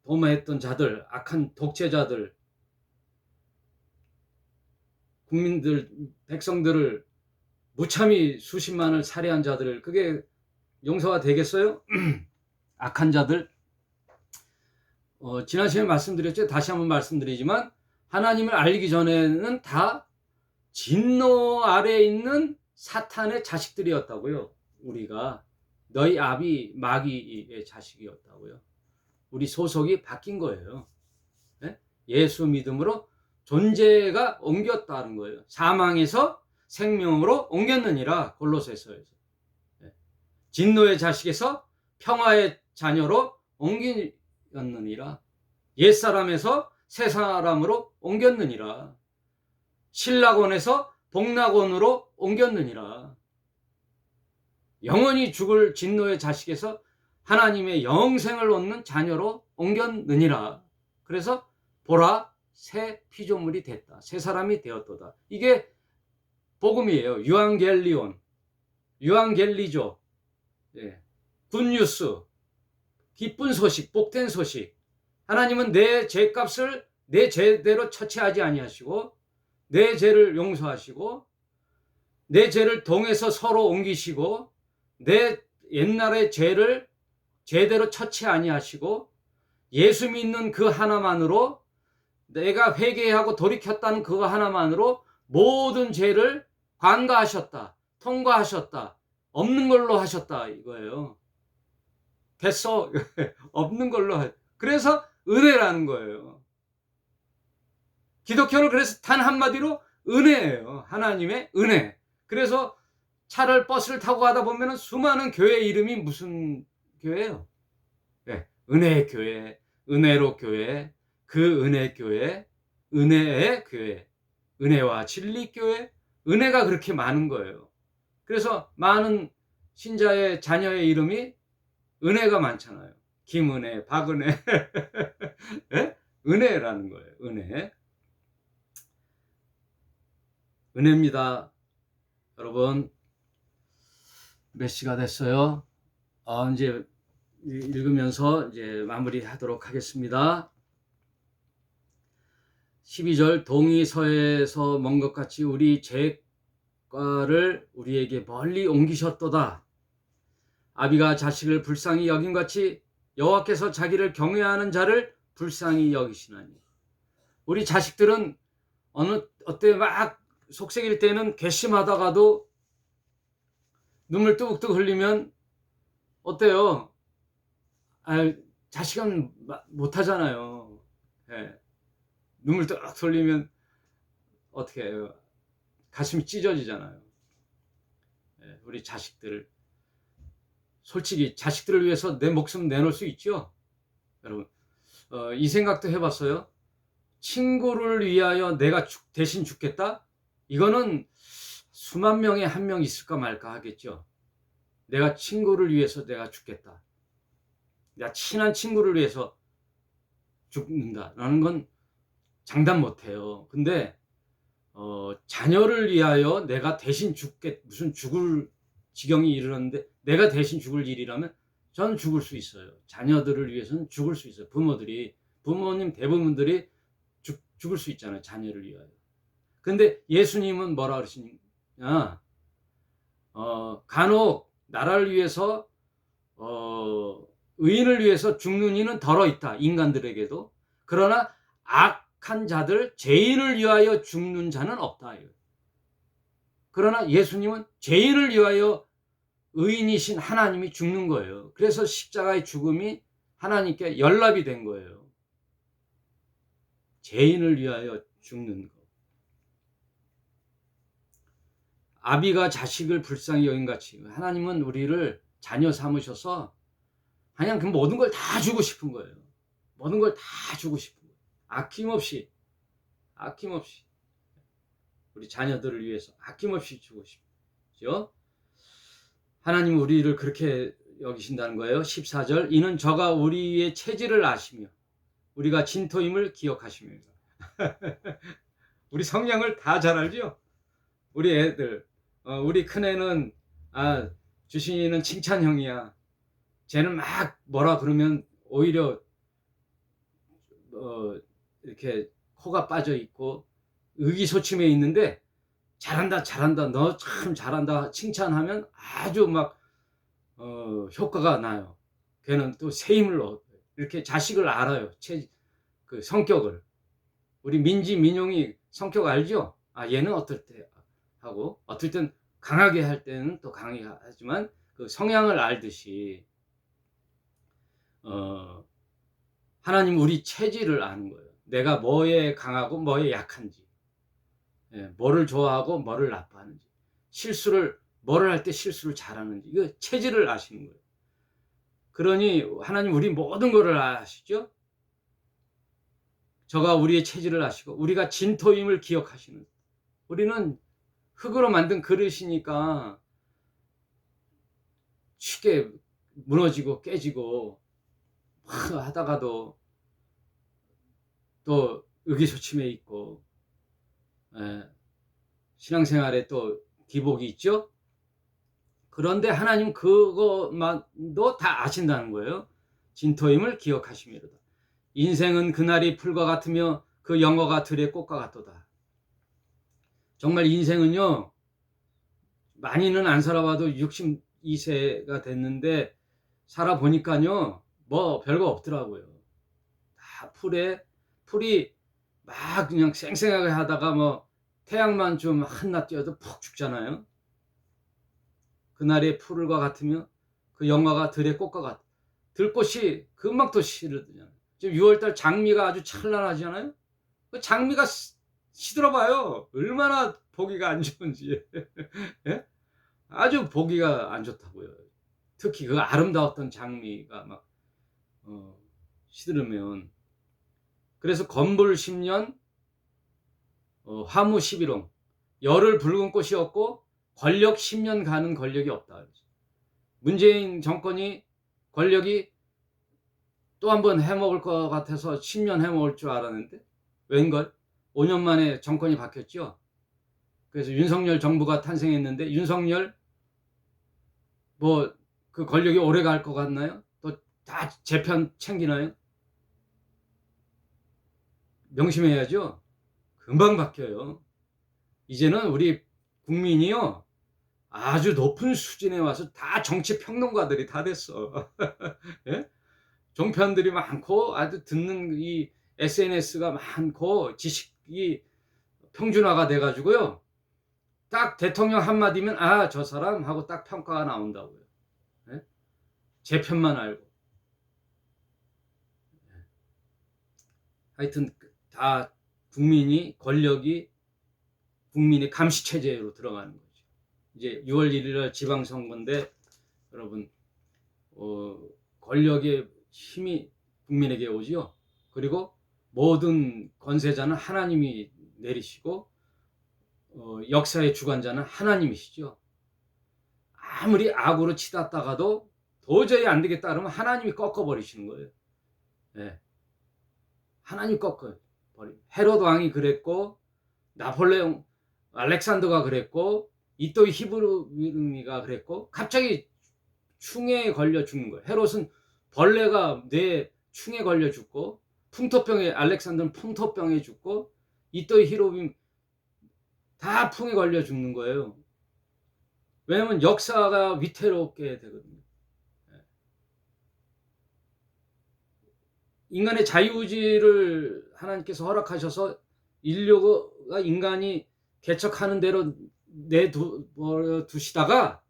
도모했던 자들, 악한 독재자들, 국민들, 백성들을 무참히 수십만을 살해한 자들, 그게 용서가 되겠어요? 악한 자들. 지난 시간에 말씀드렸죠. 다시 한번 말씀드리지만 하나님을 알기 전에는 다 진노 아래에 있는 사탄의 자식들이었다고요. 우리가 너희 아비 마귀의 자식이었다고요. 우리 소속이 바뀐 거예요. 예수 믿음으로 존재가 옮겼다는 거예요. 사망에서 생명으로 옮겼느니라. 골로새서에서. 진노의 자식에서 평화의 자녀로 옮겼느니라. 옛사람에서 새사람으로 옮겼느니라. 신락원에서 복락원으로 옮겼느니라. 영원히 죽을 진노의 자식에서 하나님의 영생을 얻는 자녀로 옮겼느니라. 그래서 보라, 새 피조물이 됐다. 새 사람이 되었도다. 이게 복음이에요. 유앙겔리온, 유앙겔리조, 굿뉴스, 기쁜 소식, 복된 소식. 하나님은 내 죄값을 내 죄대로 처치하지 아니하시고 내 죄를 용서하시고 내 죄를 동에서 서로 옮기시고 내 옛날의 죄를 제대로 처치 아니하시고 예수 믿는 그 하나만으로, 내가 회개하고 돌이켰다는 그거 하나만으로 모든 죄를 관가하셨다, 통과하셨다, 없는 걸로 하셨다 이거예요. 됐어. 없는 걸로. 그래서 은혜라는 거예요. 기독교는 그래서 단 한마디로 은혜예요. 하나님의 은혜. 그래서 차를, 버스를 타고 가다 보면 수많은 교회 이름이 무슨 교회예요? 은혜의 교회, 은혜로 교회, 그 은혜 교회, 은혜의 교회, 은혜와 진리 교회, 은혜가 그렇게 많은 거예요. 그래서 많은 신자의 자녀의 이름이 은혜가 많잖아요. 김은혜, 박은혜. 은혜라는 거예요. 은혜. 은혜입니다. 여러분, 몇 시가 됐어요? 이제 읽으면서 이제 마무리하도록 하겠습니다. 12절, 동이 서에서 먼 것 같이 우리 죄과를 우리에게 멀리 옮기셨도다. 아비가 자식을 불쌍히 여김같이 여호와께서 자기를 경외하는 자를 불쌍히 여기시나니. 우리 자식들은 어때 막 속색일 때는 괘씸하다가도 눈물 뚝뚝 흘리면 어때요? 자식은 못하잖아요. 눈물 뚝 흘리면 어떻게 해요? 가슴이 찢어지잖아요. 우리 자식들, 솔직히 자식들을 위해서 내 목숨 내놓을 수 있죠? 여러분, 이 생각도 해봤어요? 친구를 위하여 내가 대신 죽겠다? 이거는 수만 명에 한 명 있을까 말까 하겠죠. 내가 친구를 위해서 내가 죽겠다, 내가 친한 친구를 위해서 죽는다라는 건 장담 못해요. 근데 자녀를 위하여 내가 대신 무슨 죽을 지경이 이르렀는데 내가 대신 죽을 일이라면 저는 죽을 수 있어요. 자녀들을 위해서는 죽을 수 있어요. 부모님 대부분들이 죽을 수 있잖아요. 자녀를 위하여. 근데 예수님은 뭐라 그러시냐? 간혹 나라를 위해서 의인을 위해서 죽는 이는 덜어 있다. 인간들에게도. 그러나 악한 자들, 죄인을 위하여 죽는 자는 없다. 그러나 예수님은 죄인을 위하여 의인이신 하나님이 죽는 거예요. 그래서 십자가의 죽음이 하나님께 연락이 된 거예요. 죄인을 위하여 죽는 거. 아비가 자식을 불쌍히 여긴같이 하나님은 우리를 자녀 삼으셔서 그냥 그 모든 걸 다 주고 싶은 거예요. 모든 걸 다 주고 싶은 거예요. 아낌없이 우리 자녀들을 위해서 아낌없이 주고 싶죠. 하나님 우리를 그렇게 여기신다는 거예요. 14절 이는 저가 우리의 체질을 아시며 우리가 진토임을 기억하시며 우리 성향을 다 잘 알죠. 우리 애들 우리 큰애는 주신이는 칭찬형이야. 쟤는 막 뭐라 그러면 오히려 이렇게 코가 빠져 있고 의기소침해 있는데 잘한다 너 참 잘한다 칭찬하면 아주 막 효과가 나요. 걔는 또 새 힘을 얻어요. 이렇게 자식을 알아요. 그 성격을. 우리 민지 민용이 성격 알죠? 얘는 어떨 때 하고 어떨 땐 강하게 할 때는 또 강하게 하지만 그 성향을 알듯이 하나님 우리 체질을 아는 거예요. 내가 뭐에 강하고 뭐에 약한지, 뭐를 좋아하고 뭐를 나빠하는지, 뭐를 할 때 실수를 잘하는지, 이거 체질을 아시는 거예요. 그러니 하나님 우리 모든 것을 아시죠? 저가 우리의 체질을 아시고 우리가 진토임을 기억하시는. 우리는 흙으로 만든 그릇이니까 쉽게 무너지고 깨지고 하다가도 또 의기소침해 있고 신앙생활에 또 기복이 있죠. 그런데 하나님 그것만도 다 아신다는 거예요. 진토임을 기억하시미로다. 인생은 그날이 풀과 같으며 그 영어가 들의 꽃과 같도다. 정말 인생은요 많이는 안 살아봐도 62세가 됐는데 살아보니까요 뭐 별거 없더라고요. 다 풀이 막 그냥 쌩쌩하게 하다가 뭐 태양만 좀 한낮 띄어도 푹 죽잖아요. 그날의 풀과 같으며 그 영화가 들의 꽃과 같다. 들꽃이 금방 또 시들잖아요. 지금 6월달 장미가 아주 찬란하잖아요. 그 장미가 시들어봐요. 얼마나 보기가 안 좋은지. 예? 아주 보기가 안 좋다고요. 특히 그 아름다웠던 장미가 막 시들으면. 그래서 건불 10년 화무 11홍 열흘 붉은 꽃이 없고 권력 10년 가는 권력이 없다. 문재인 정권이 권력이 또 한 번 해먹을 것 같아서 10년 해먹을 줄 알았는데 웬걸 5년 만에 정권이 바뀌었죠. 그래서 윤석열 정부가 탄생했는데 윤석열 뭐 그 권력이 오래 갈 것 같나요? 또 다 제 편 챙기나요? 명심해야죠. 금방 바뀌어요. 이제는 우리 국민이요 아주 높은 수준에 와서 다 정치 평론가들이 다 됐어. 예? 종편들이 많고 아주 듣는 이 SNS가 많고 지식이 평준화가 돼가지고요. 딱 대통령 한마디면 저 사람 하고 딱 평가가 나온다고요. 예? 제 편만 알고. 하여튼 다 권력이 국민의 감시 체제로 들어가는 거죠. 이제 6월 1일 지방선거인데 여러분 권력의 힘이 국민에게 오지요. 그리고 모든 권세자는 하나님이 내리시고 역사의 주관자는 하나님이시죠. 아무리 악으로 치닫다가도 도저히 안 되겠다 그러면 하나님이 꺾어버리시는 거예요. 네. 하나님 꺾어버려요. 헤롯 왕이 그랬고 나폴레옹 알렉산더가 그랬고 이또이 히브르미가 그랬고 갑자기 충에 걸려 죽는 거예요. 헤롯은 벌레가 뇌 충에 걸려 죽고 알렉산더는 풍토병에 죽고 이또이 히로빔 다 풍에 걸려 죽는 거예요. 왜냐하면 역사가 위태롭게 되거든요. 인간의 자유의지를 하나님께서 허락하셔서 인류가 인간이 개척하는 대로 두시다가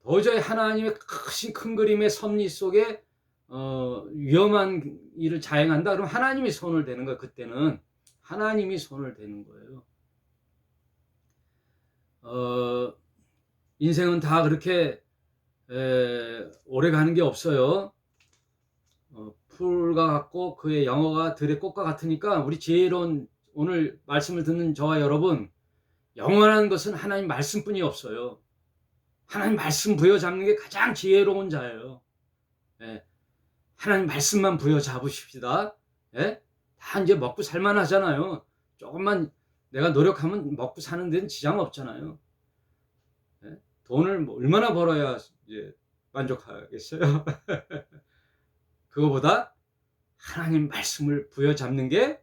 도저히 하나님의 큰 그림의 섭리 속에 위험한 일을 자행한다. 그럼 하나님이 손을 대는 거예요. 그때는 하나님이 손을 대는 거예요. 인생은 다 그렇게 오래 가는 게 없어요. 풀과 같고 그의 영어가 들의 꽃과 같으니까 우리 지혜로운 오늘 말씀을 듣는 저와 여러분, 영원한 것은 하나님 말씀뿐이 없어요. 하나님 말씀 부여잡는 게 가장 지혜로운 자예요. 하나님 말씀만 부여잡으십시다. 다 이제 먹고 살만 하잖아요. 조금만 내가 노력하면 먹고 사는 데는 지장 없잖아요. 돈을 얼마나 벌어야 이제 만족하겠어요? 그거보다 하나님 말씀을 부여잡는 게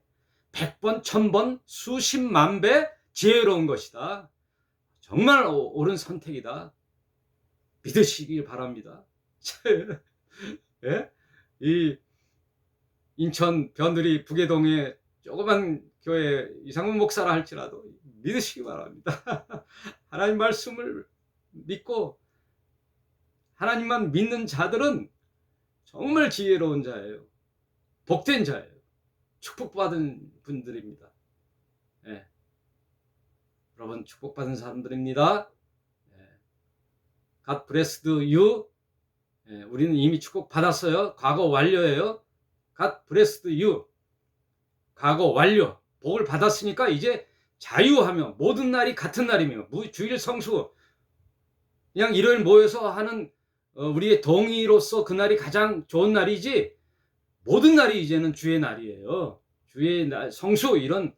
100번, 1000번, 수십만 배 지혜로운 것이다. 정말 옳은 선택이다. 믿으시길 바랍니다. 이 인천 변두리 북해동에 조그만 교회 이상문 목사라 할지라도 믿으시기 바랍니다. 하나님 말씀을 믿고 하나님만 믿는 자들은 정말 지혜로운 자예요. 복된 자예요. 축복받은 분들입니다. 여러분 축복받은 사람들입니다. God blessed you. 우리는 이미 축복받았어요. 과거 완료예요. God blessed you. 과거 완료. 복을 받았으니까 이제 자유하며 모든 날이 같은 날이며 주일 성수 그냥 일요일 모여서 하는 우리의 동의로서 그날이 가장 좋은 날이지 모든 날이 이제는 주의 날이에요. 주의 날 성수 이런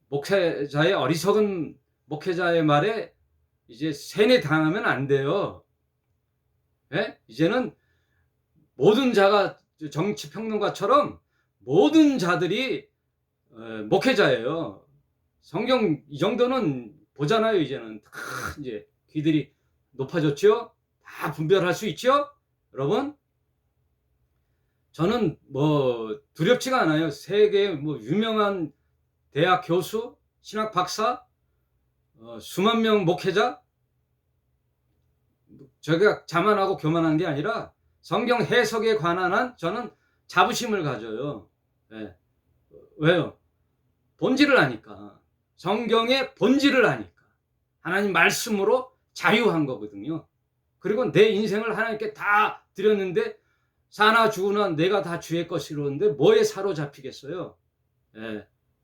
목회자의 어리석은 목회자의 말에 이제 세뇌 당하면 안 돼요. 이제는 모든 자가 정치평론가처럼 모든 자들이 목회자예요. 성경 이 정도는 보잖아요. 이제는 다 이제 귀들이 높아졌죠. 다 분별할 수 있죠. 여러분, 저는 뭐 두렵지가 않아요. 세계 뭐 유명한 대학 교수, 신학 박사, 수만 명 목회자, 제가 자만하고 교만한 게 아니라 성경 해석에 관한 한 저는 자부심을 가져요. 왜요? 본질을 아니까. 성경의 본질을 아니까. 하나님 말씀으로 자유한 거거든요. 그리고 내 인생을 하나님께 다 드렸는데 사나 죽으나 내가 다 주의 것이로는데 뭐에 사로잡히겠어요?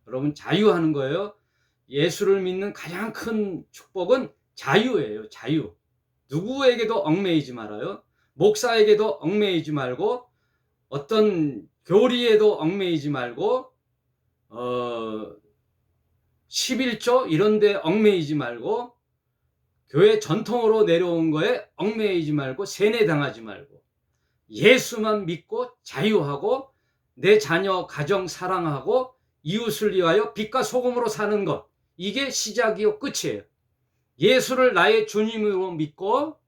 여러분 자유하는 거예요. 예수를 믿는 가장 큰 축복은 자유예요. 자유. 누구에게도 얽매이지 말아요. 목사에게도 얽매이지 말고 어떤 교리에도 얽매이지 말고 11조 이런 데 얽매이지 말고 교회 전통으로 내려온 거에 얽매이지 말고 세뇌당하지 말고 예수만 믿고 자유하고 내 자녀 가정 사랑하고 이웃을 위하여 빛과 소금으로 사는 것, 이게 시작이요 끝이에요. 예수를 나의 주님으로 믿고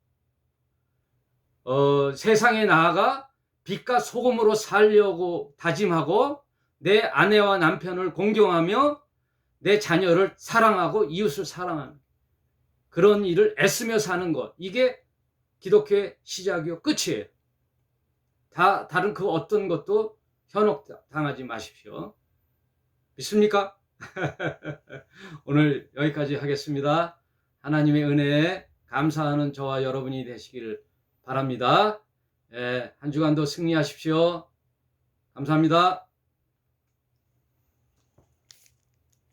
세상에 나아가 빛과 소금으로 살려고 다짐하고 내 아내와 남편을 공경하며 내 자녀를 사랑하고 이웃을 사랑하는 그런 일을 애쓰며 사는 것, 이게 기독교의 시작이요 끝이에요. 다른 그 어떤 것도 현혹당하지 마십시오. 믿습니까? 오늘 여기까지 하겠습니다. 하나님의 은혜에 감사하는 저와 여러분이 되시기를 바랍니다. 한 주간도 승리하십시오. 감사합니다.